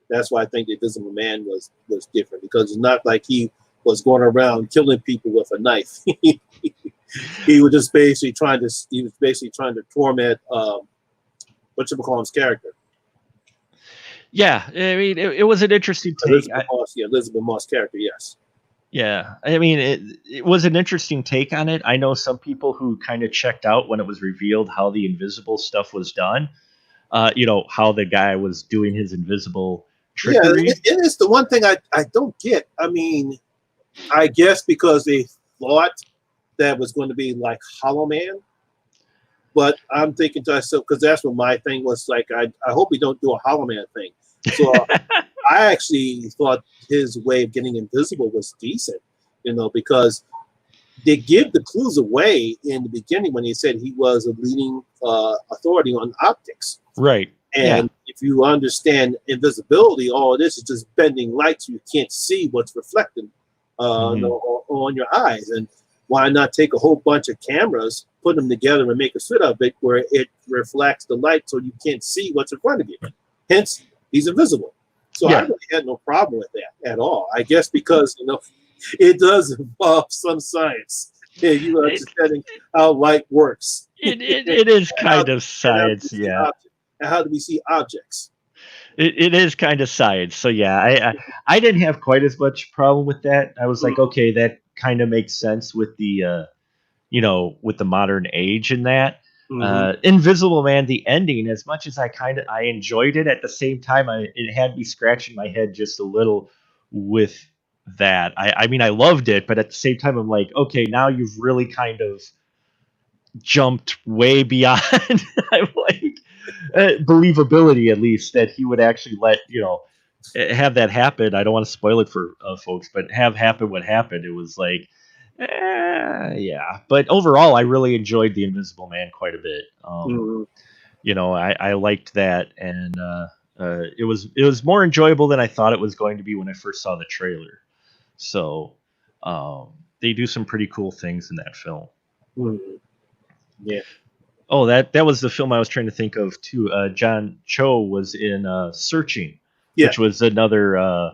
That's why I think the Invisible Man was different because it's not like he was going around killing people with a knife. He was just basically trying to torment what you call his character. Yeah, I mean, it was an interesting take. Elizabeth Moss character, yes. Yeah, I mean, it was an interesting take on it. I know some people who kind of checked out when it was revealed how the invisible stuff was done. How the guy was doing his invisible Yeah, trickery. it is the one thing I don't get. I mean, I guess because they thought that was going to be like Hollow Man, but I'm thinking to myself, because that's what my thing was like, I hope we don't do a Hollow Man thing. So I actually thought his way of getting invisible was decent, because they give the clues away in the beginning when he said he was a leading authority on optics. Right. Yeah. And if you understand invisibility, all this is just bending light so you can't see what's reflecting Mm-hmm. on your eyes. And why not take a whole bunch of cameras, put them together, and make a suit of it where it reflects the light so you can't see what's in front of you? Hence, he's invisible. So I Yeah. really had no problem with that at all. I guess because it does involve some science. Yeah, you It, understanding how light works. it is and how kind of and how do we science. see Yeah. objects? And how do we see objects? It is kind of science. So yeah, I didn't have quite as much problem with that. I was like, Mm-hmm. okay, that kind of makes sense with the with the modern age in that. Mm-hmm. Invisible Man, the ending, as much as I enjoyed it, at the same time, it had me scratching my head just a little with that. I mean, I loved it, but at the same time, I'm like, okay, now you've really kind of jumped way beyond I'm like believability, at least that he would actually let have that happen. I don't want to spoil it for folks, but have happen what happened. It was like, yeah. But overall, I really enjoyed the Invisible Man quite a bit. Mm-hmm. I liked that, and it was more enjoyable than I thought it was going to be when I first saw the trailer. So they do some pretty cool things in that film. Mm-hmm. Yeah. Oh, that was the film I was trying to think of too. John Cho was in Searching, Yeah. which was another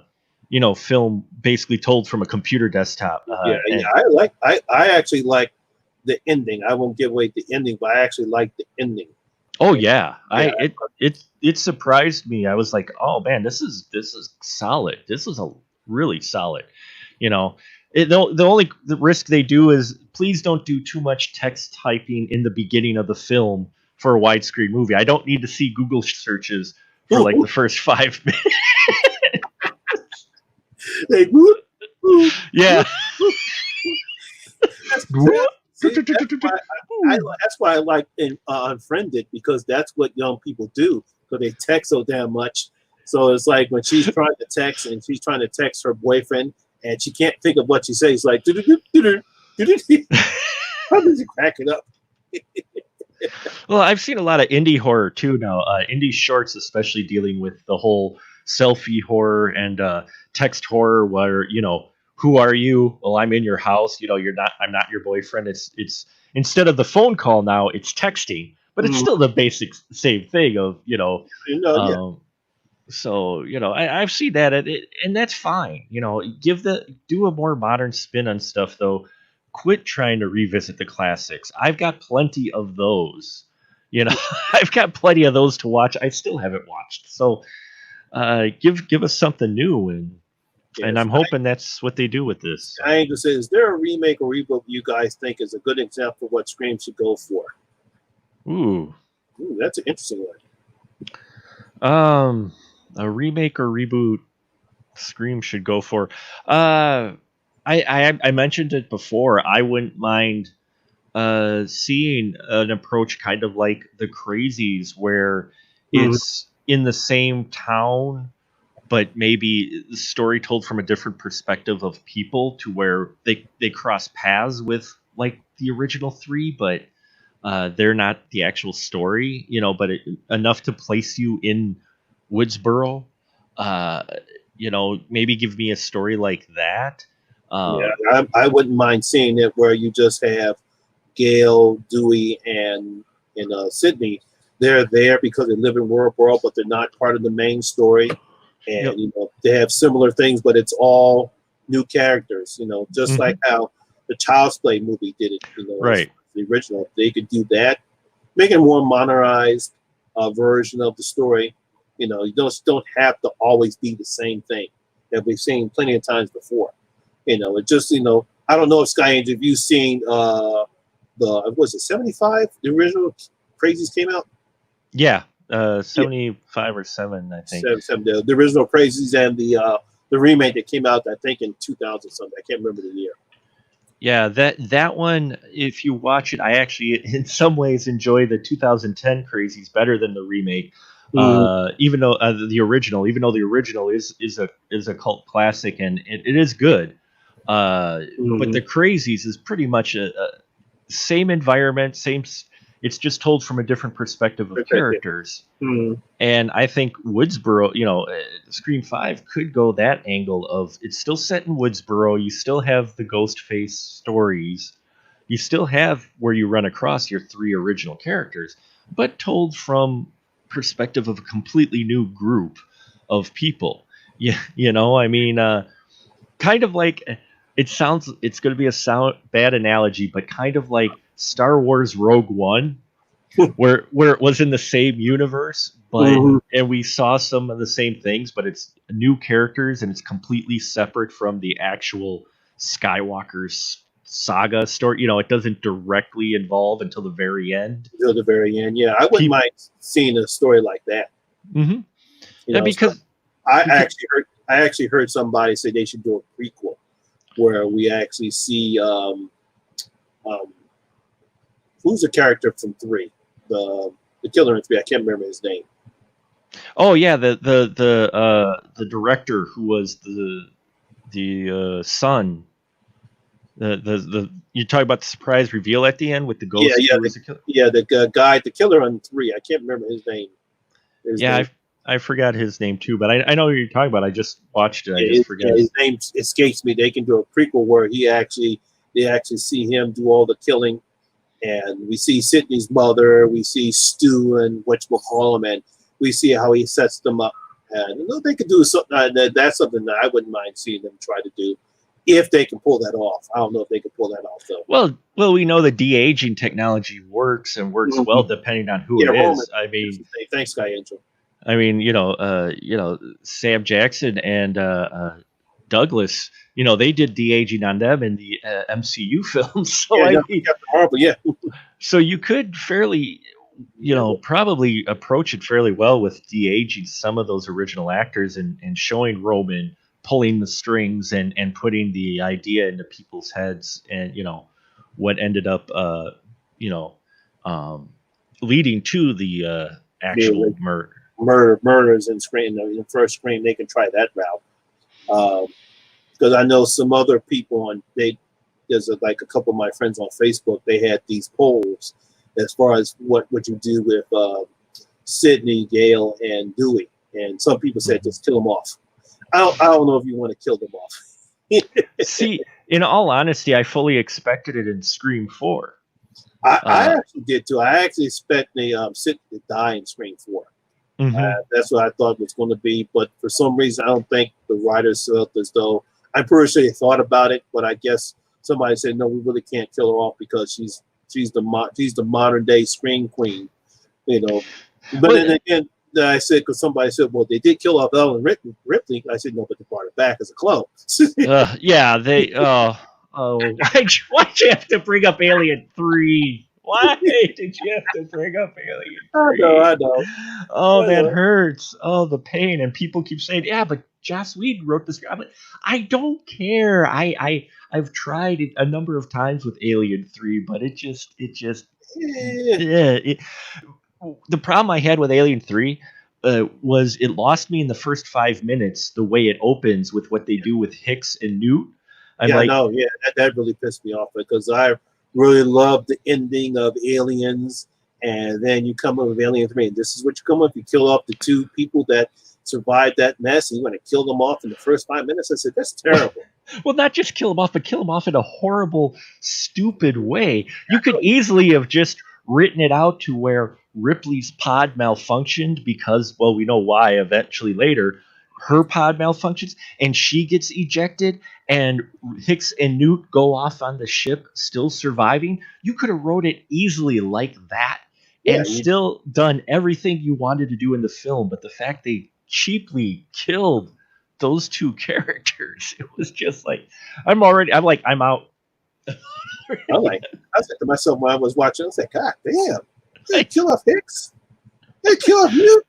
film basically told from a computer desktop. Yeah. Yeah. I actually like the ending. I won't give away the ending, but I actually like the ending. Oh yeah, Yeah. it surprised me. I was like, oh man, this is solid. This is a really solid. You know, the risk they do is please don't do too much text typing in the beginning of the film for a widescreen movie. I don't need to see Google searches for like the first 5 minutes. They, whoop, whoop, Yeah. whoop, whoop. See, that's why I like Unfriended, because that's what young people do, because they text so damn much. So it's like when she's trying to text and she's trying to text her boyfriend and she can't think of what she says, like, how does she crack it up? Well, I've seen a lot of indie horror too now. Indie shorts, especially dealing with the whole selfie horror and text horror, where who are you? Well, I'm in your house. You're not. I'm not your boyfriend. It's instead of the phone call now, it's texting, but it's Mm, still the basic same thing of yeah. Um, so I've seen that, and that's fine. Do a more modern spin on stuff though. Quit trying to revisit the classics. I've got plenty of those. I've got plenty of those to watch. I still haven't watched. So give us something new, and Yes. I'm hoping that's what they do with this. I ain't gonna say, is there a remake or reboot you guys think is a good example of what Scream should go for? Ooh, That's an interesting one. a remake or reboot Scream should go for. I mentioned it before. I wouldn't mind seeing an approach kind of like the Crazies, where Mhm. it's in the same town, but maybe the story told from a different perspective of people, to where they cross paths with like the original three, but they're not the actual story, but enough to place you in Woodsboro. Uh, maybe give me a story like that. Yeah, Uh, I wouldn't mind seeing it where you just have Gail, Dewey, and Sydney. They're there because they live in World, but they're not part of the main story. yep. And they have similar things, but it's all new characters. Just Hmm. like how the Child's Play movie did it. As Right. the original. They could do that, make it a more modernized version of the story. You don't have to always be the same thing that we've seen plenty of times before. It just I don't know if Sky Angel, have you seen the was it 75? The original Crazies came out. Yeah. Yeah, 75 or 7, I think. the original Crazies and the remake that came out, I think, in 2000 something. I can't remember the year. Yeah, that one, if you watch it, I actually in some ways enjoy the 2010 Crazies better than the remake. Mm, Even though the original is a cult classic, and it is good. But mm, the Crazies is pretty much a same environment, it's just told from a different perspective of okay. characters. Mm, And I think Woodsboro, Scream 5 could go that angle of it's still set in Woodsboro. You still have the ghost face stories. You still have where you run across your three original characters, but told from perspective of a completely new group of people. Yeah, I mean, kind of like it's going to be a bad analogy, but kind of like Star Wars Rogue One, where it was in the same universe, but mhm. and we saw some of the same things, but it's new characters and it's completely separate from the actual Skywalker's saga story. It doesn't directly involve until the very end. Till the very end. Yeah, I wouldn't People, mind seeing a story like that. hmm You yeah, know, so because I because actually heard somebody say they should do a prequel where we actually see um, who's the character from three, the killer in three. I can't remember his name. oh yeah, the director who was the son. The you talk about the surprise reveal at the end with the Yeah, ghost yeah, who was the killer. the guy, the killer on three. I can't remember his name. His Yeah, name. I forgot his name too, but I know who you're talking about. I just watched it. I Yeah, just forgot his. his name escapes me. They can do a prequel where they actually see him do all the killing, and we see Sydney's mother, we see Stu and whatchamacallem, and we see how he sets them up. And they could do something. That's something that I wouldn't mind seeing them try to do, if they can pull that off. I don't know if they can pull that off though. Well, we know the de-aging technology works and works well Mm-hmm. depending on who Yeah, it Roman. is. I mean, Thanks, Sky Angel. Sam Jackson and Douglas. They did de-aging on them in the MCU films. So Yeah, I yeah, mean, Captain Marvel. Yeah, so you could fairly, yeah, probably approach it fairly well with de-aging some of those original actors and showing Roman pulling the strings and putting the idea into people's heads, and what ended up you know um, leading to the yeah. actual murder. Murders and Scream. The first Scream, they can try that route. Because I know some other people there's like a couple of my friends on Facebook. They had these polls as far as what would you do with Sydney, Gale, and Dewey, and some people said Mhm. just kill them off. I don't know if you want to kill them off. See, in all honesty, I fully expected it in Scream 4. I Uh, actually did too. I actually expect the Sydney to die in Scream 4. mhm. That's what I thought it was going to be, but for some reason, I don't think the writers felt as though. I'm pretty sure they thought about it, but I guess somebody said no, we really can't kill her off because she's the modern day Scream Queen, you know. But Well, then again, then I said, because somebody said, well, they did kill off Ellen Ripley. I said, no, but they brought her back as a clone. Yeah, they. Why'd you have to bring up Alien 3? Why did you have to bring up Alien 3? I know. Oh, I that know. hurts. Oh, the pain. And people keep saying, yeah, but Joss Whedon wrote this. I'm like, I don't care. I've tried it a number of times with Alien 3, but it just, Yeah. yeah. The problem I had with Alien 3 was it lost me in the first 5 minutes the way it opens with what they do with Hicks and Newt. I'm Yeah, like, no, yeah, that really pissed me off because I really loved the ending of Aliens, and then you come up with Alien 3, and this is what you come up. You kill off the two people that survived that mess, and you want to kill them off in the first 5 minutes. I said, that's terrible. well, not just kill them off, but kill them off in a horrible, stupid way. You could easily have just written it out to where Ripley's pod malfunctioned because, well, we know why eventually later. Her pod malfunctions and she gets ejected, and Hicks and Newt go off on the ship still surviving. You could have wrote it easily like that Yeah, and still done everything you wanted to do in the film. But the fact they cheaply killed those two characters, it was just like, I'm out. I'm like, I said to myself when I was watching, I was like, God damn, they kill off Hicks, they kill off Newt.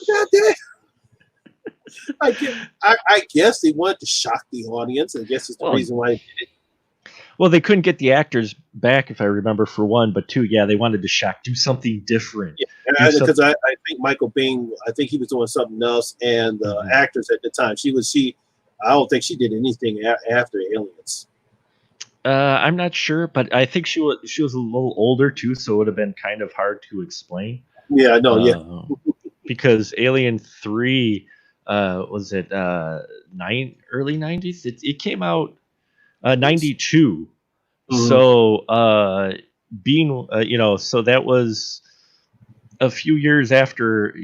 God damn. I guess they wanted to shock the audience. I guess it's the reason why they did it. Well, they couldn't get the actors back, if I remember, for one, but two, yeah, they wanted to do something different. Yeah, because I think Michael Biehn, I think he was doing something else, and the actress at the time, I don't think she did anything after Aliens. I'm not sure, but I think she was a little older too, so it would have been kind of hard to explain. Yeah, I know. Yeah, because Alien 3 was it early 90s? It came out 92. Mm-hmm. So so that was a few years after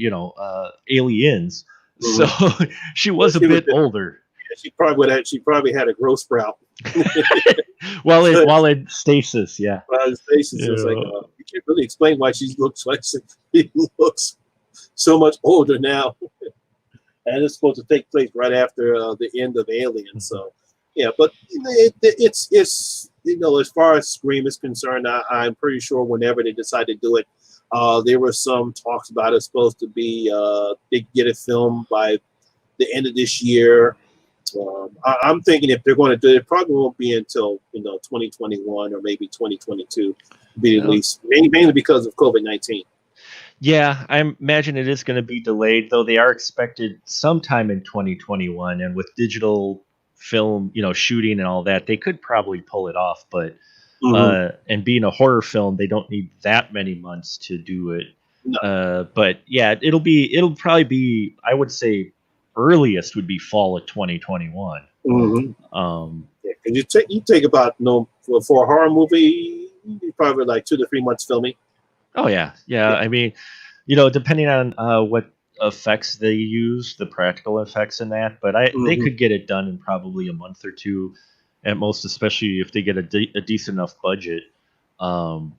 Aliens. Mm-hmm. So she was a bit older. Yeah, she probably had a growth sprout. while in stasis, yeah. While in stasis, it was like you can't really explain why she looks so much older now. And it's supposed to take place right after the end of Aliens. So, yeah, but it's as far as Scream is concerned, I'm pretty sure whenever they decide to do it, there were some talks about it's supposed to be they get it filmed by the end of this year. I'm thinking if they're going to do it, probably won't be until 2021 or maybe 2022, at least mainly because of COVID-19. Yeah, I imagine it is going to be delayed, though they are expected sometime in 2021. And with digital film, shooting and all that, they could probably pull it off. But and being a horror film, they don't need that many months to do it. No. But yeah, it'll probably be, I would say, earliest would be fall of 2021. Yeah, you take about for a horror movie, probably like 2 to 3 months filming. Oh yeah. I mean, depending on what effects they use, the practical effects in that, but they could get it done in probably a month or two at most, especially if they get a decent enough budget. And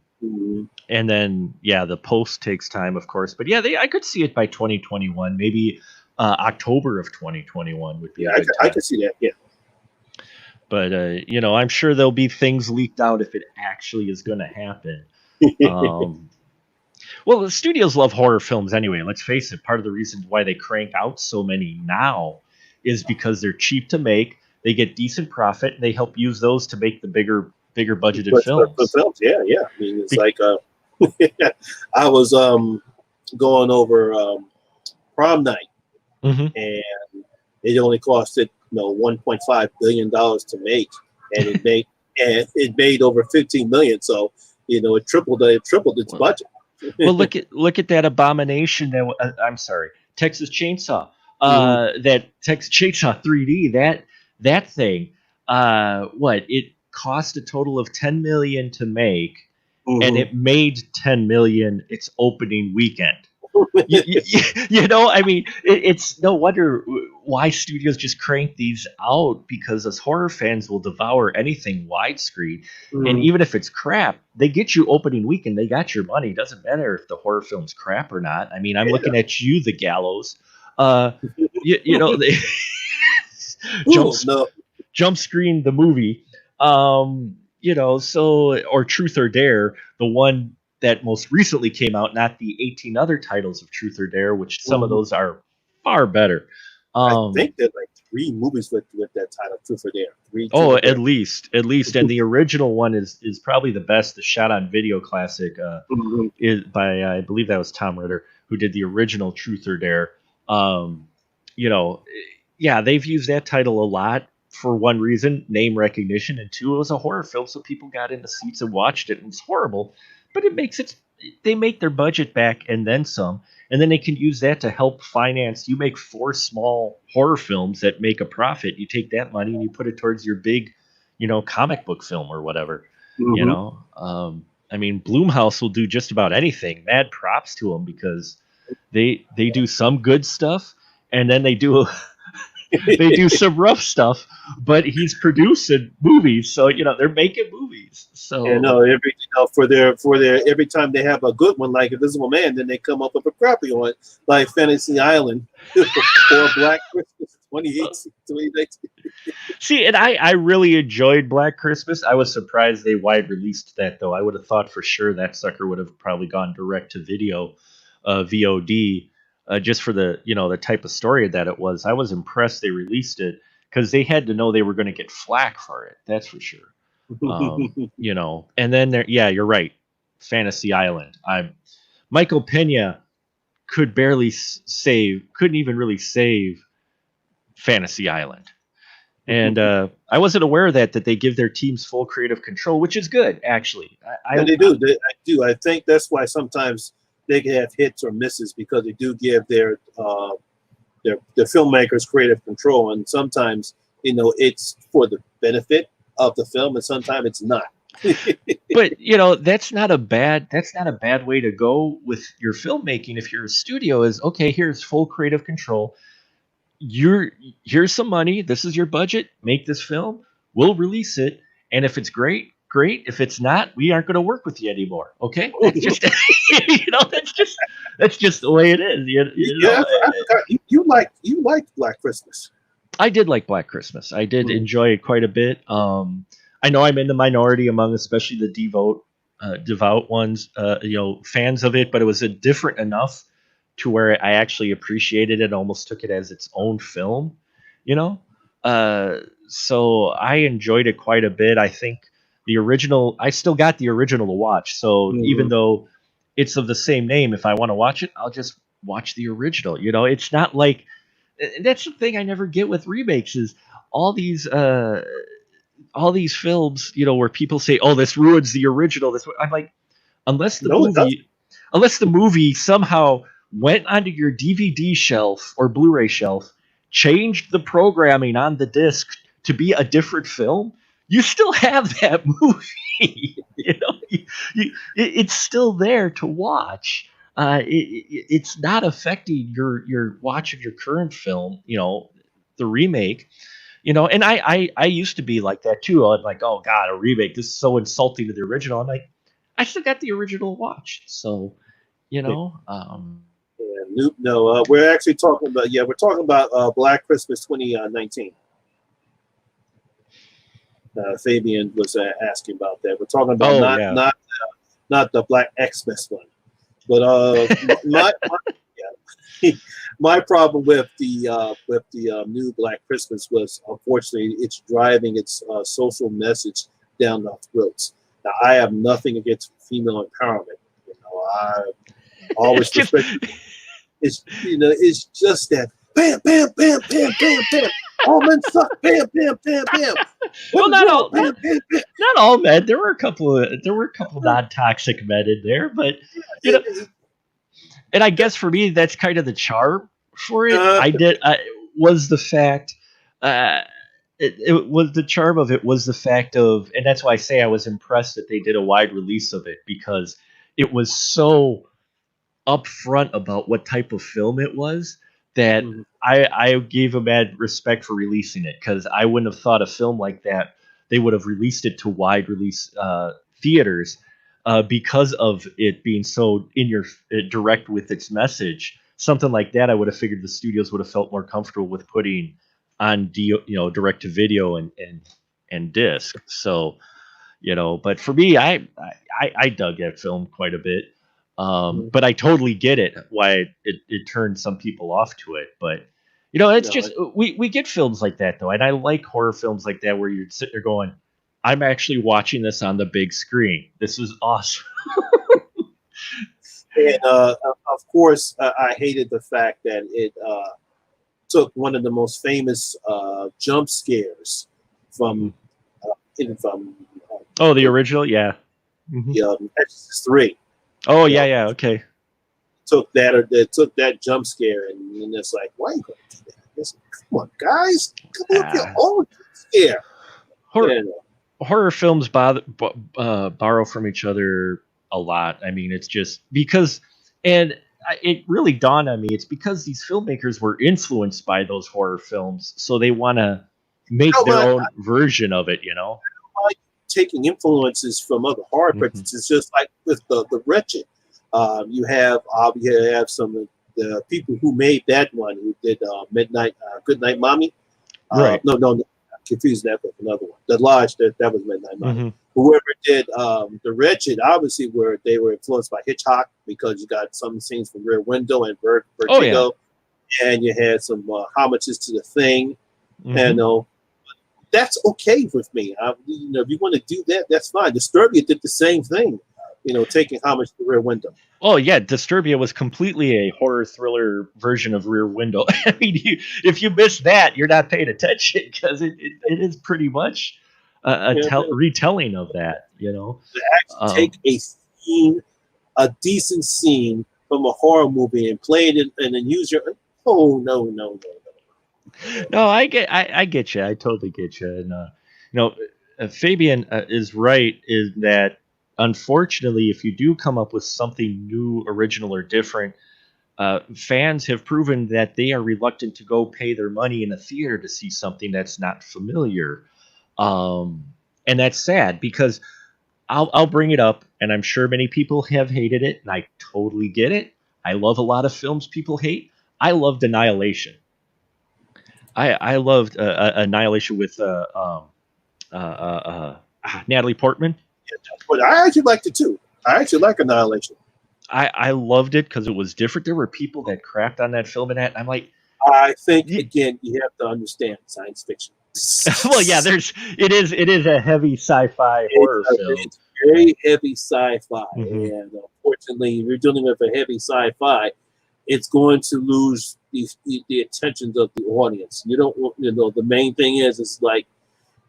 then the post takes time, of course, but yeah, I could see it by 2021, maybe October of 2021 would be. Yeah, I could see that. Yeah. But I'm sure there'll be things leaked out if it actually is going to happen. Well, the studios love horror films anyway. Let's face it. Part of the reason why they crank out so many now is because they're cheap to make. They get decent profit, and they help use those to make the bigger budgeted films. The films, yeah. I mean, it's like I was going over Prom Night, and it only costed $1.5 billion to make, and it made over 15 million. So it tripled its budget. Well, look at that abomination that I'm sorry, Texas Chainsaw. That Texas Chainsaw 3D. That thing. It cost a total of 10 million to make, and it made 10 million its opening weekend. I mean, it's no wonder why studios just crank these out, because us horror fans will devour anything widescreen, and Mm. even if it's crap, they get you opening weekend. They got your money. It doesn't matter if the horror film's crap or not. I mean, I'm Yeah. looking at you, the Gallows. Uh, they jump Ooh, no. jump screen the movie. So, or Truth or Dare, the one that most recently came out, not the 18 other titles of Truth or Dare, which some of Mhm. those are far better. I Um, think there's like 3 movies with that title, Truth or Dare. Three Truth oh, or at Dare. least, and the original one is probably the best. The shot on video classic Mhm. is by I believe that was Tom Ritter who did the original Truth or Dare. Um, you know, yeah, they've used that title a lot for one reason, name recognition, and two, it was a horror film, so people got in the seats and watched it, and it's horrible, but it makes it. They make their budget back and then some, and then they can use that to help finance. You make 4 small horror films that make a profit. You take that money and you put it towards your big, comic book film or whatever. You Mhm. know, I mean, Bloomhouse will do just about anything. Mad props to them because they do some good stuff, and then they do some rough stuff, but he's producing movies, so they're making movies. And So for their every time they have a good one like Invisible Man, then they come up with a crappy one like Fantasy Island or Black Christmas 2018, 2019. see, and I really enjoyed Black Christmas. I was surprised they wide released that though. I would have thought for sure that sucker would have probably gone direct to video, VOD, just for the type of story that it was. I was impressed they released it because they had to know they were going to get flack for it. That's for sure. And then there, yeah, you're right. Fantasy Island. Michael Pena could barely couldn't even really save Fantasy Island. And I wasn't aware of that they give their teams full creative control, which is good actually. And they do. I do. I think that's why sometimes they can have hits or misses because they do give their filmmakers creative control, and sometimes it's for the benefit of the film, and sometimes it's not. But that's not a bad way to go with your filmmaking. If you're a studio, is okay, here's full creative control. You're Here's some money, this is your budget, make this film, we'll release it, and if it's great, great. If it's not, we aren't going to work with you anymore. Okay, that's just that's just the way it is. Yeah, I forgot you like Black Christmas. I did like Black Christmas. I did Mm. enjoy it quite a bit. I know I'm in the minority among especially the devout ones, fans of it, but it was a different enough to where I actually appreciated it, almost took it as its own film, you know. Uh, so I enjoyed it quite a bit. I think the original, I still got the original to watch. So even Mhm. though it's of the same name, if I want to watch it, I'll just watch the original. It's not like that's the thing I never get with remakes is all these uh all these films, where people say, "Oh, this ruins the original." I'm like, unless the No, it doesn't. movie, unless the movie somehow went onto your DVD shelf or Blu-ray shelf, changed the programming on the disc to be a different film, you still have that movie. It's still there to watch. It's not affecting your watch of your current film. The remake, and I used to be like that too. I'm like, oh god, a remake, this is so insulting to the original. I'm like, I still got the original watch, so you know um Yeah, no, we're actually talking about Black Christmas 2019. Fabian was asking about that. We're talking about oh not yeah. not the Black Xmas one, but my yeah, my problem with the new Black Christmas was unfortunately it's driving its social message down the throats. Now I have nothing against female empowerment. I It's always just respect. It's just that bam, bam, bam, bam, bam, bam. All men suck. Bam, bam, bam, bam. well, Women's not wrong. all not, Bam, bam, bam. not all men. There were a couple non-toxic men in there, but you know It- and I guess for me that's kind of the charm for it. uh, Was the fact uh it was the charm of it was the fact of, and that's why I say I was impressed that they did a wide release of it, because it was so upfront about what type of film it was that Mhm. I gave a mad respect for releasing it, because I wouldn't have thought a film like that they would have released it to wide release theaters, because of it being so in your direct with its message. Something like that, I would have figured the studios would have felt more comfortable with putting on direct to video and disc. So but for me, I dug that film quite a bit. Mhm. But I totally get it why it turned some people off to it. But it's No, just we get films like that though, and I like horror films like that where you're sitting there going, I'm actually watching this on the big screen. This is awesome. and of course, I hated the fact that it took one of the most famous jump scares from from Oh, the original, yeah. Hmm. the Exorcist 3. Oh, You yeah, know, yeah. Okay. took that or they took that jump scare and it's like, why are you going to do that? It's like, come on, guys, come on with your Ah, own jump scare. horror You know, horror films borrow from each other a lot. I mean, it's just because, and it really dawned on me. It's because these filmmakers were influenced by those horror films, so they want to make I don't their mind own version of it. taking influences from other horror Hmm. pictures. It's just like with the Wretched. You have some of the people who made that one who did Midnight Good Night Mommy. Right. No, I'm confused that with another one. The Lodge that was Midnight Mommy. Hmm. Whoever did the Wretched, obviously, where they were influenced by Hitchcock because you got some scenes from Rear Window and Oh yeah. Vertigo, and you had some homages to The Thing, and Hmm. that's okay with me. If you want to do that, that's fine. Disturbia did the same thing, taking homage to Rear Window. Oh yeah, Disturbia was completely a horror thriller version of Rear Window. I mean, if you miss that, you're not paying attention, because it is pretty much You know, retelling of that. to actually take a decent scene from a horror movie and play it and then use your. Oh no. No, I get you. I totally get you. And you know, Fabian is right. Is that unfortunately, if you do come up with something new, original, or different, fans have proven that they are reluctant to go pay their money in a theater to see something that's not familiar. Um, and that's sad, because I'll bring it up, and I'm sure many people have hated it, and I totally get it. I love a lot of films people hate. I loved Annihilation. I loved Annihilation with Natalie Portman. But I actually liked it too. I actually like Annihilation. I loved it because it was different. There were people that crapped on that film and that, and I'm like, I think "Ye- again you have to understand science fiction. well, yeah, it is a heavy sci-fi horror film. It's very heavy sci-fi, Hmm. and unfortunately, if you're dealing with a heavy sci-fi, it's going to lose the attention of the audience. You don't want, the main thing is like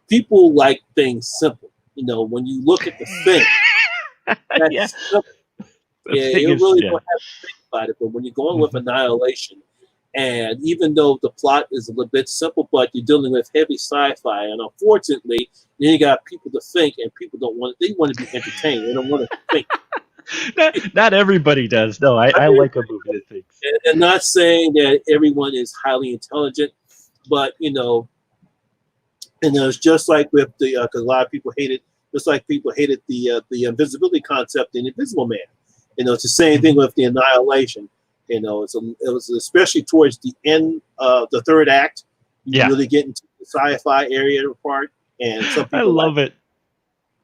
people like things simple. When you look at the thing, Yeah, that's simple. the Yeah, thing you is, really yeah. don't have to think about it. But when you're going with Hmm. Annihilation, and even though the plot is a little bit simple, but you're dealing with heavy sci-fi, and unfortunately, then you got people to think, and people don't want. They want to be entertained. They don't want to think. Not everybody does. No, I like a movie that thinks. And not saying that everyone is highly intelligent, but and it's just like with the because a lot of people hated, just like people hated the invisibility concept in Invisible Man. It's the same thing Hmm. with the Annihilation. It was especially towards the end of the third act, you Yeah, really get into the sci-fi area part, and some I people like, love it.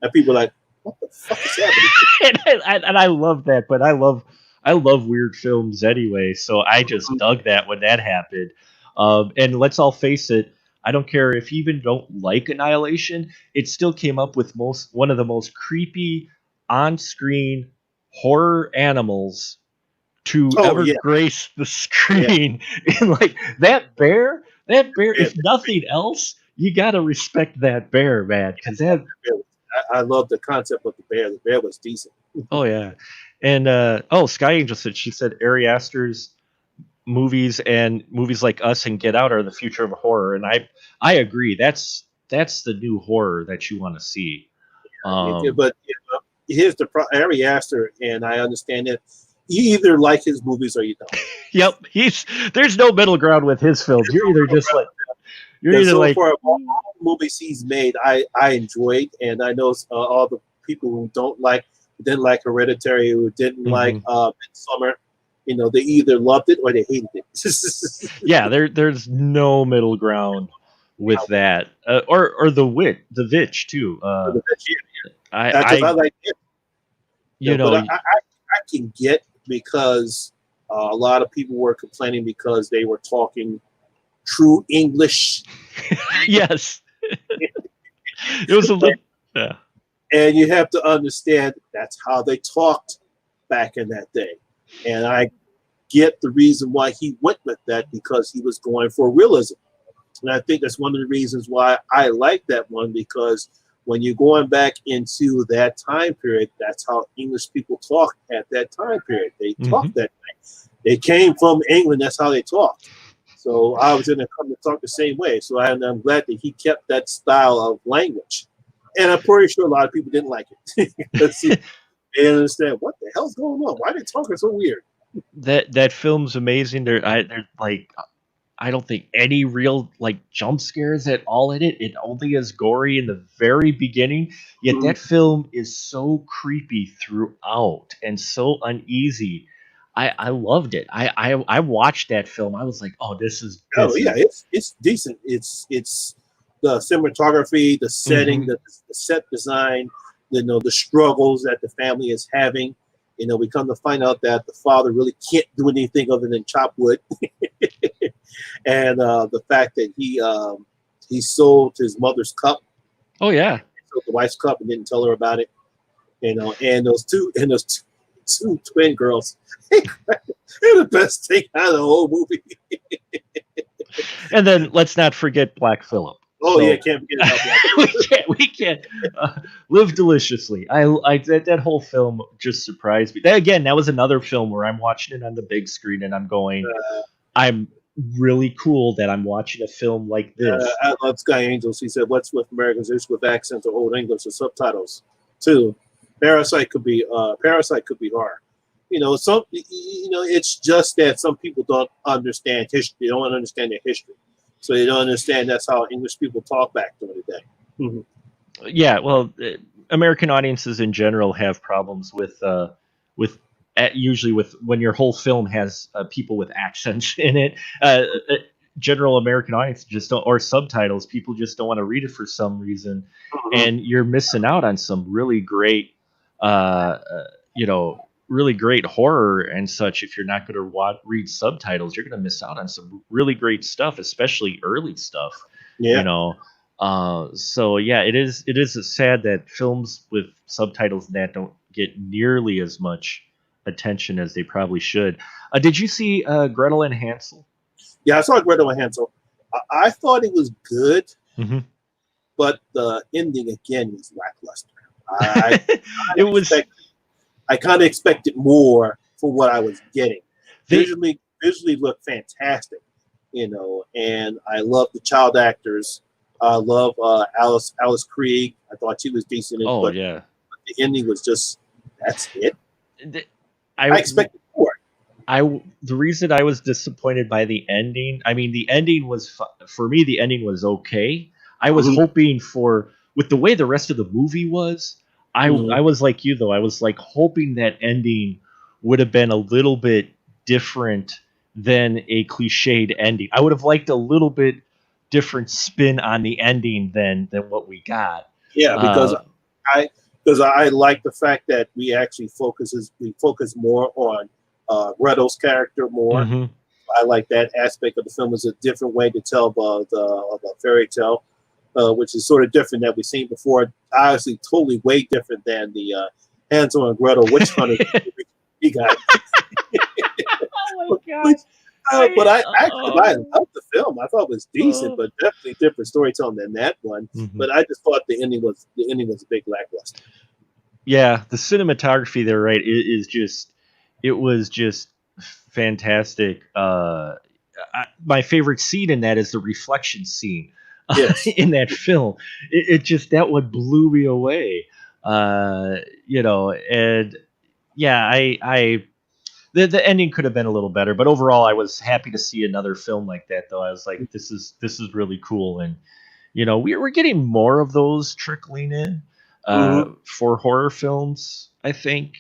and people are like, what the fuck is happening? And I love that, but I love weird films anyway, so I just Mhm. dug that when that happened. And let's all face it, I don't care if you even don't like Annihilation, it still came up with one of the most creepy on-screen horror animals to Oh ever yeah, grace the yeah. screen. And like that bear, Yeah, if nothing else, you gotta respect that bear, man, because that. I love the concept of the bear. The bear was decent. Oh yeah, and Sky Angel she said Ari Aster's movies and movies like Us and Get Out are the future of horror, and I agree. That's the new horror that you want to see. Yeah, Um, but here's the Ari Aster, and I understand that You either like his movies or you don't. Yep, there's no middle ground with his films. You're either just like you're Yeah, either so like far, all the movies he's made, I enjoyed, and I know all the people who didn't like Hereditary, who didn't like mhm. Midsummer, they either loved it or they hated it. Yeah, there's no middle ground with that, or the Vitch too. Because I I like it, you but know I can get because a lot of people were complaining because they were talking true English. yes, it was a little yeah. And you have to understand that's how they talked back in that day. And I get the reason why he went with that because he was going for realism. And I think that's one of the reasons why I like that one because when you're going back into that time period, that's how English people talk at that time period. They talk that way. They came from England. That's how they talked. So I was going to come to talk the same way. So I'm glad that he kept that style of language. And I'm pretty sure a lot of people didn't like it because they didn't understand what the hell's going on. Why are they talking so weird? That film's amazing. They're like I don't think any real like jump scares at all in it. It only is gory in the very beginning. Yet Mhm. that film is so creepy throughout and so uneasy. I loved it. I watched that film. I was like, oh, Oh this yeah, is. it's decent. It's the cinematography, the setting, Hmm. the set design, the struggles that the family is having. We come to find out that the father really can't do anything other than chop wood, and the fact that he sold his mother's cup, Oh yeah. sold the wife's cup, and didn't tell her about it. And those two twin girls, they're the best thing out of the whole movie. And then let's not forget Black Phillip. Oh yeah, So can't forget about Black we can't live deliciously. That whole film just surprised me. Again, that was another film where I'm watching it on the big screen and I'm going, I'm really cool that I'm watching a film like this. I love Sky Angels. He said, "What's with Americans? Is with accents or old English or subtitles too." Parasite could be hard. It's just that some people don't understand history. They don't understand their history, so they don't understand that's how English people talk back during the day. Mhm. Yeah, well, American audiences in general have problems with usually with when your whole film has people with accents in it. General American audience just don't, or subtitles. People just don't want to read it for some reason, Mhm. and you're missing out on some really great, you know, really great horror and such. If you're not going to read subtitles, you're going to miss out on some really great stuff, especially early stuff. You Yeah, know, so yeah, it is sad that films with subtitles that don't get nearly as much attention as they probably should. Did you see Gretel and Hansel? yeah. I saw Gretel and Hansel. I thought it was good, Hmm. but the ending again was lackluster. I It was expect I kind of expected more for what I was getting. they. Visually looked fantastic, and I love the child actors. I love Alice Krieg. I thought she was decent, Oh but yeah. the ending was just that's it. I I expected more. the reason I was disappointed by the ending. I mean, the ending was for me. The ending was okay. I was Mm-hmm. hoping for with the way the rest of the movie was. I Mm-hmm. was like you though. I was like hoping that ending would have been a little bit different than a cliched ending. I would have liked a little bit different spin on the ending than what we got. Yeah, Uh, I I like the fact that we focus more on Gretel's character more. mhm. I like that aspect of the film. Is a different way to tell the fairy tale, which is sort of different that we've seen before. Obviously, totally way different than the Hansel and Gretel witch hunters we got. Oh my god! Which, I Oh. loved the film. I thought it was decent, but definitely different storytelling than that one. Mhm. But I just thought the ending was a big lackluster. Yeah, the cinematography there, right, is just it was just fantastic. My favorite scene in that is the reflection scene Yes. in that film. It just that one blew me away. And yeah, I The ending could have been a little better, but overall, I was happy to see another film like that. Though I was like, this is really cool, and we're getting more of those trickling in Mm-hmm. for horror films. I think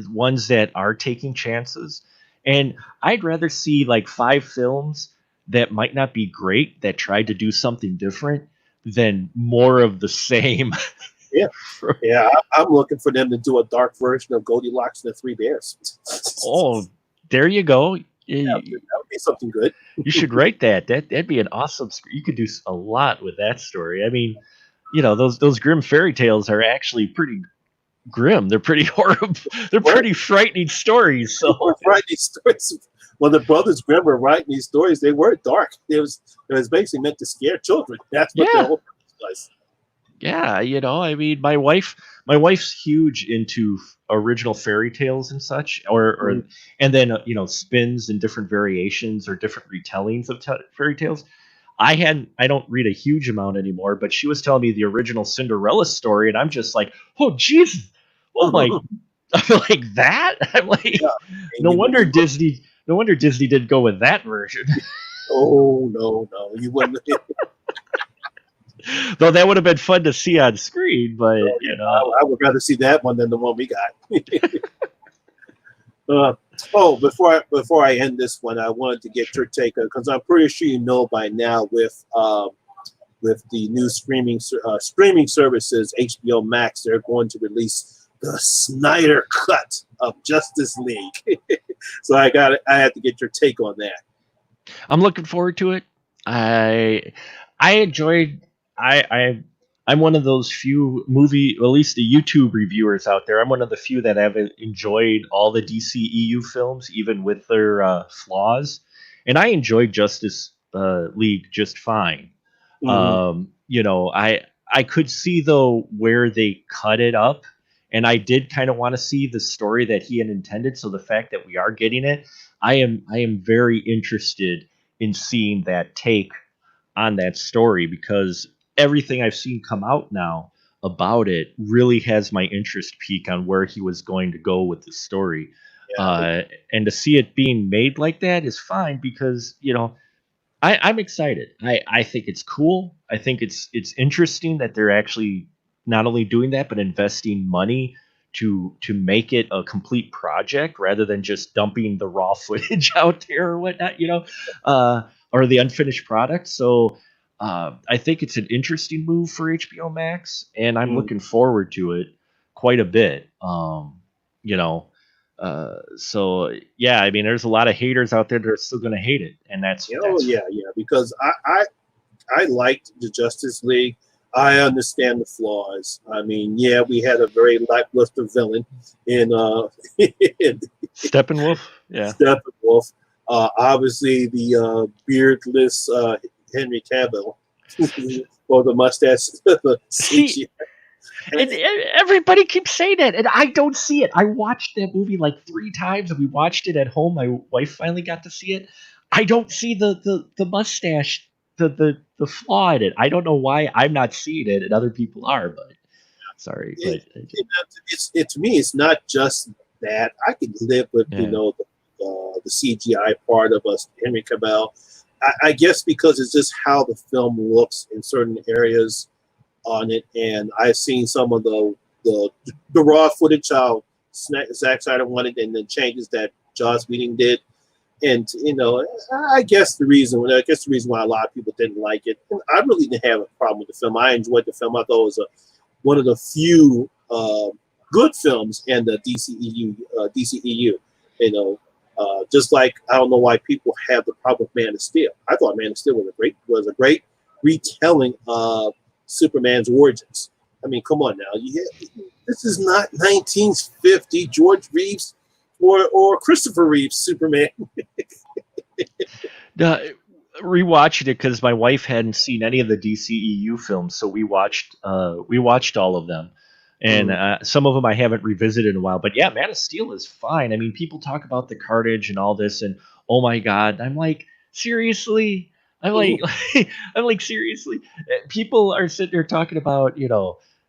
ones that are taking chances, and I'd rather see like 5 films that might not be great that tried to do something different than more of the same. Yeah, yeah. I'm looking for them to do a dark version of Goldilocks and the Three Bears. Oh, there you go. That would be something good. You should write that. That'd be an awesome. You could do a lot with that story. I mean, those grim fairy tales are actually pretty grim. They're pretty horrible. They're What? pretty frightening stories. So Writing these stories. When the brothers Grimm were writing these stories, they were dark. It was basically meant to scare children. That's what the yeah, whole purpose was. yeah. I mean, my wife's huge into original fairy tales and such, or Mm-hmm. and then spins and different variations or different retellings of fairy tales. I don't read a huge amount anymore, but she was telling me the original Cinderella story, and I'm just like, oh Jesus, oh my, I'm like that. I'm like, Yeah. And no you, wonder you look, Disney, no wonder Disney did go with that version. oh no, you wouldn't. Though that would have been fun to see on screen, but Oh, yeah, I would rather see that one than the one we got. Before I end this one, I wanted to get your sure. take because I'm pretty sure you know by now with the new streaming services HBO Max, they're going to release the Snyder cut of Justice League. So I had to get your take on that. I'm looking forward to it. I enjoyed. I'm one of those few movie, at least the YouTube reviewers out there. I'm one of the few that have enjoyed all the DCEU films, even with their flaws. And I enjoyed Justice League just fine. Hmm. I could see though where they cut it up, and I did kind of want to see the story that he had intended. So the fact that we are getting it, I am very interested in seeing that take on that story because everything I've seen come out now about it really has my interest peak on where he was going to go with the story. Yeah. Uh, and to see it being made like that is fine because I'm excited. I think it's cool. I think it's interesting that they're actually not only doing that but investing money to make it a complete project rather than just dumping the raw footage out there or whatnot, or the unfinished product. So I think it's an interesting move for HBO Max, and I'm Mm. looking forward to it quite a bit. You know, so yeah, I mean, there's a lot of haters out there that are still going to hate it, and that's Yeah, because I liked the Justice League. I understand the flaws. I mean, yeah, we had a very lackluster villain in in Steppenwolf. Yeah. Steppenwolf. Obviously, the beardless Henry Cavill or the mustache See, CGI. and everybody keeps saying that, and I don't see it. I watched that movie like 3 times, and we watched it at home. My wife finally got to see it. I don't see the mustache, the flaw in it. I don't know why I'm not seeing it, and other people are. But sorry, It, but it's to me, it's not just that. I can live with yeah, the CGI part of us, Henry Cavill. I guess because it's just how the film looks in certain areas on it, and I've seen some of the the raw footage how Zack Snyder wanted, and the changes that Joss Whedon did, and I guess the reason why a lot of people didn't like it, and I really didn't have a problem with the film. I enjoyed the film. I thought it was one of the few good films in the DCEU. Just like I don't know why people have the problem with Man of Steel. I thought Man of Steel was a great retelling of Superman's origins. I mean, come on now. This is not 1950 George Reeves or Christopher Reeves Superman. uh, rewatching it because my wife hadn't seen any of the DCEU films, so we watched all of them, and Mm, some of them I haven't revisited in a while. But yeah, Man of Steel is fine. I mean, people talk about the carnage and all this, and oh my god, I'm like, seriously. I'm like, mm, I'm like, seriously. People are sitting there talking about,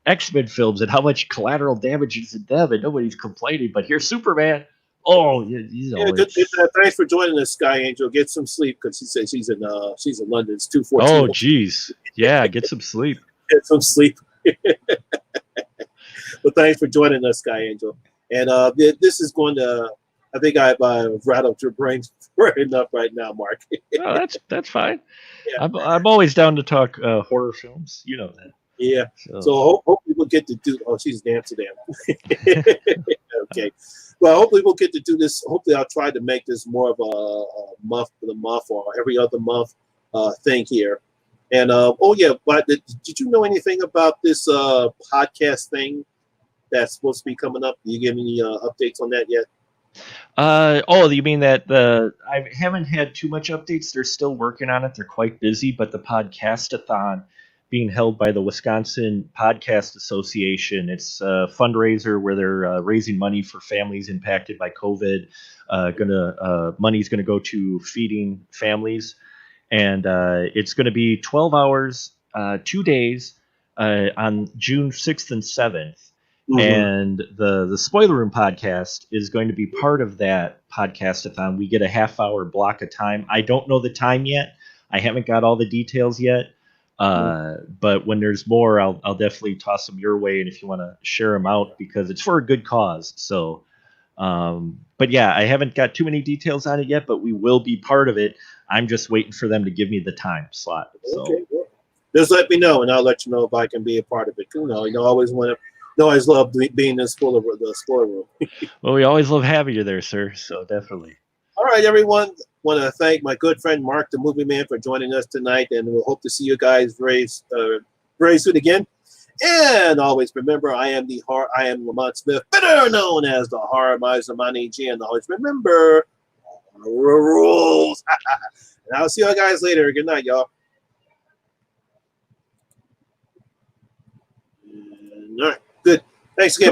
X-Men films and how much collateral damage is in them, and nobody's complaining. But here's Superman. Oh, you know, Yeah, good. it's Thanks for joining us, Sky Angel. Get some sleep because she says she's in London. It's 2:14. oh, geez, yeah, get some sleep. Get some sleep. But thanks for joining us, Sky Angel. And this is going to. I think I've rattled your brains enough right now, Mark. Oh, that's fine. Yeah. I'm always down to talk horror films. You know that. Yeah. So, So hopefully we'll get to do. Oh, she's in Amsterdam. Okay. Well, hopefully we'll get to do this. Hopefully I'll try to make this more of a month for the month or every other month thing here. And oh yeah, but did you know anything about this podcast thing that's supposed to be coming up? Do you give any updates on that yet? oh, you mean that I haven't had too much updates. They're still working on it. They're quite busy, but the podcastathon being held by the Wisconsin Podcast Association. It's a fundraiser where they're raising money for families impacted by COVID. Money's gonna go to feeding families, and it's gonna be 12 hours, 2 days, on June 6th and 7th. And the Spoiler Room podcast is going to be part of that podcastathon. We get a half-hour block of time. I don't know the time yet. I haven't got all the details yet. But when there's more, I'll definitely toss them your way, and if you want to share them out, because it's for a good cause. So, but yeah, I haven't got too many details on it yet, but we will be part of it. I'm just waiting for them to give me the time slot. So. Okay, well, just let me know, and I'll let you know if I can be a part of it. You know, I always want to. No, I always love being in the spoiler room. Well, we always love having you there, sir. So definitely. All right, everyone. Want to thank my good friend Mark, the Movie Man, for joining us tonight, and we'll hope to see you guys very soon again. And always remember, I am Lamont Smith, better known as the Horror Miser, my name G, and always remember rules. And I'll see you guys later. Good night, y'all. All right, good. Thanks again.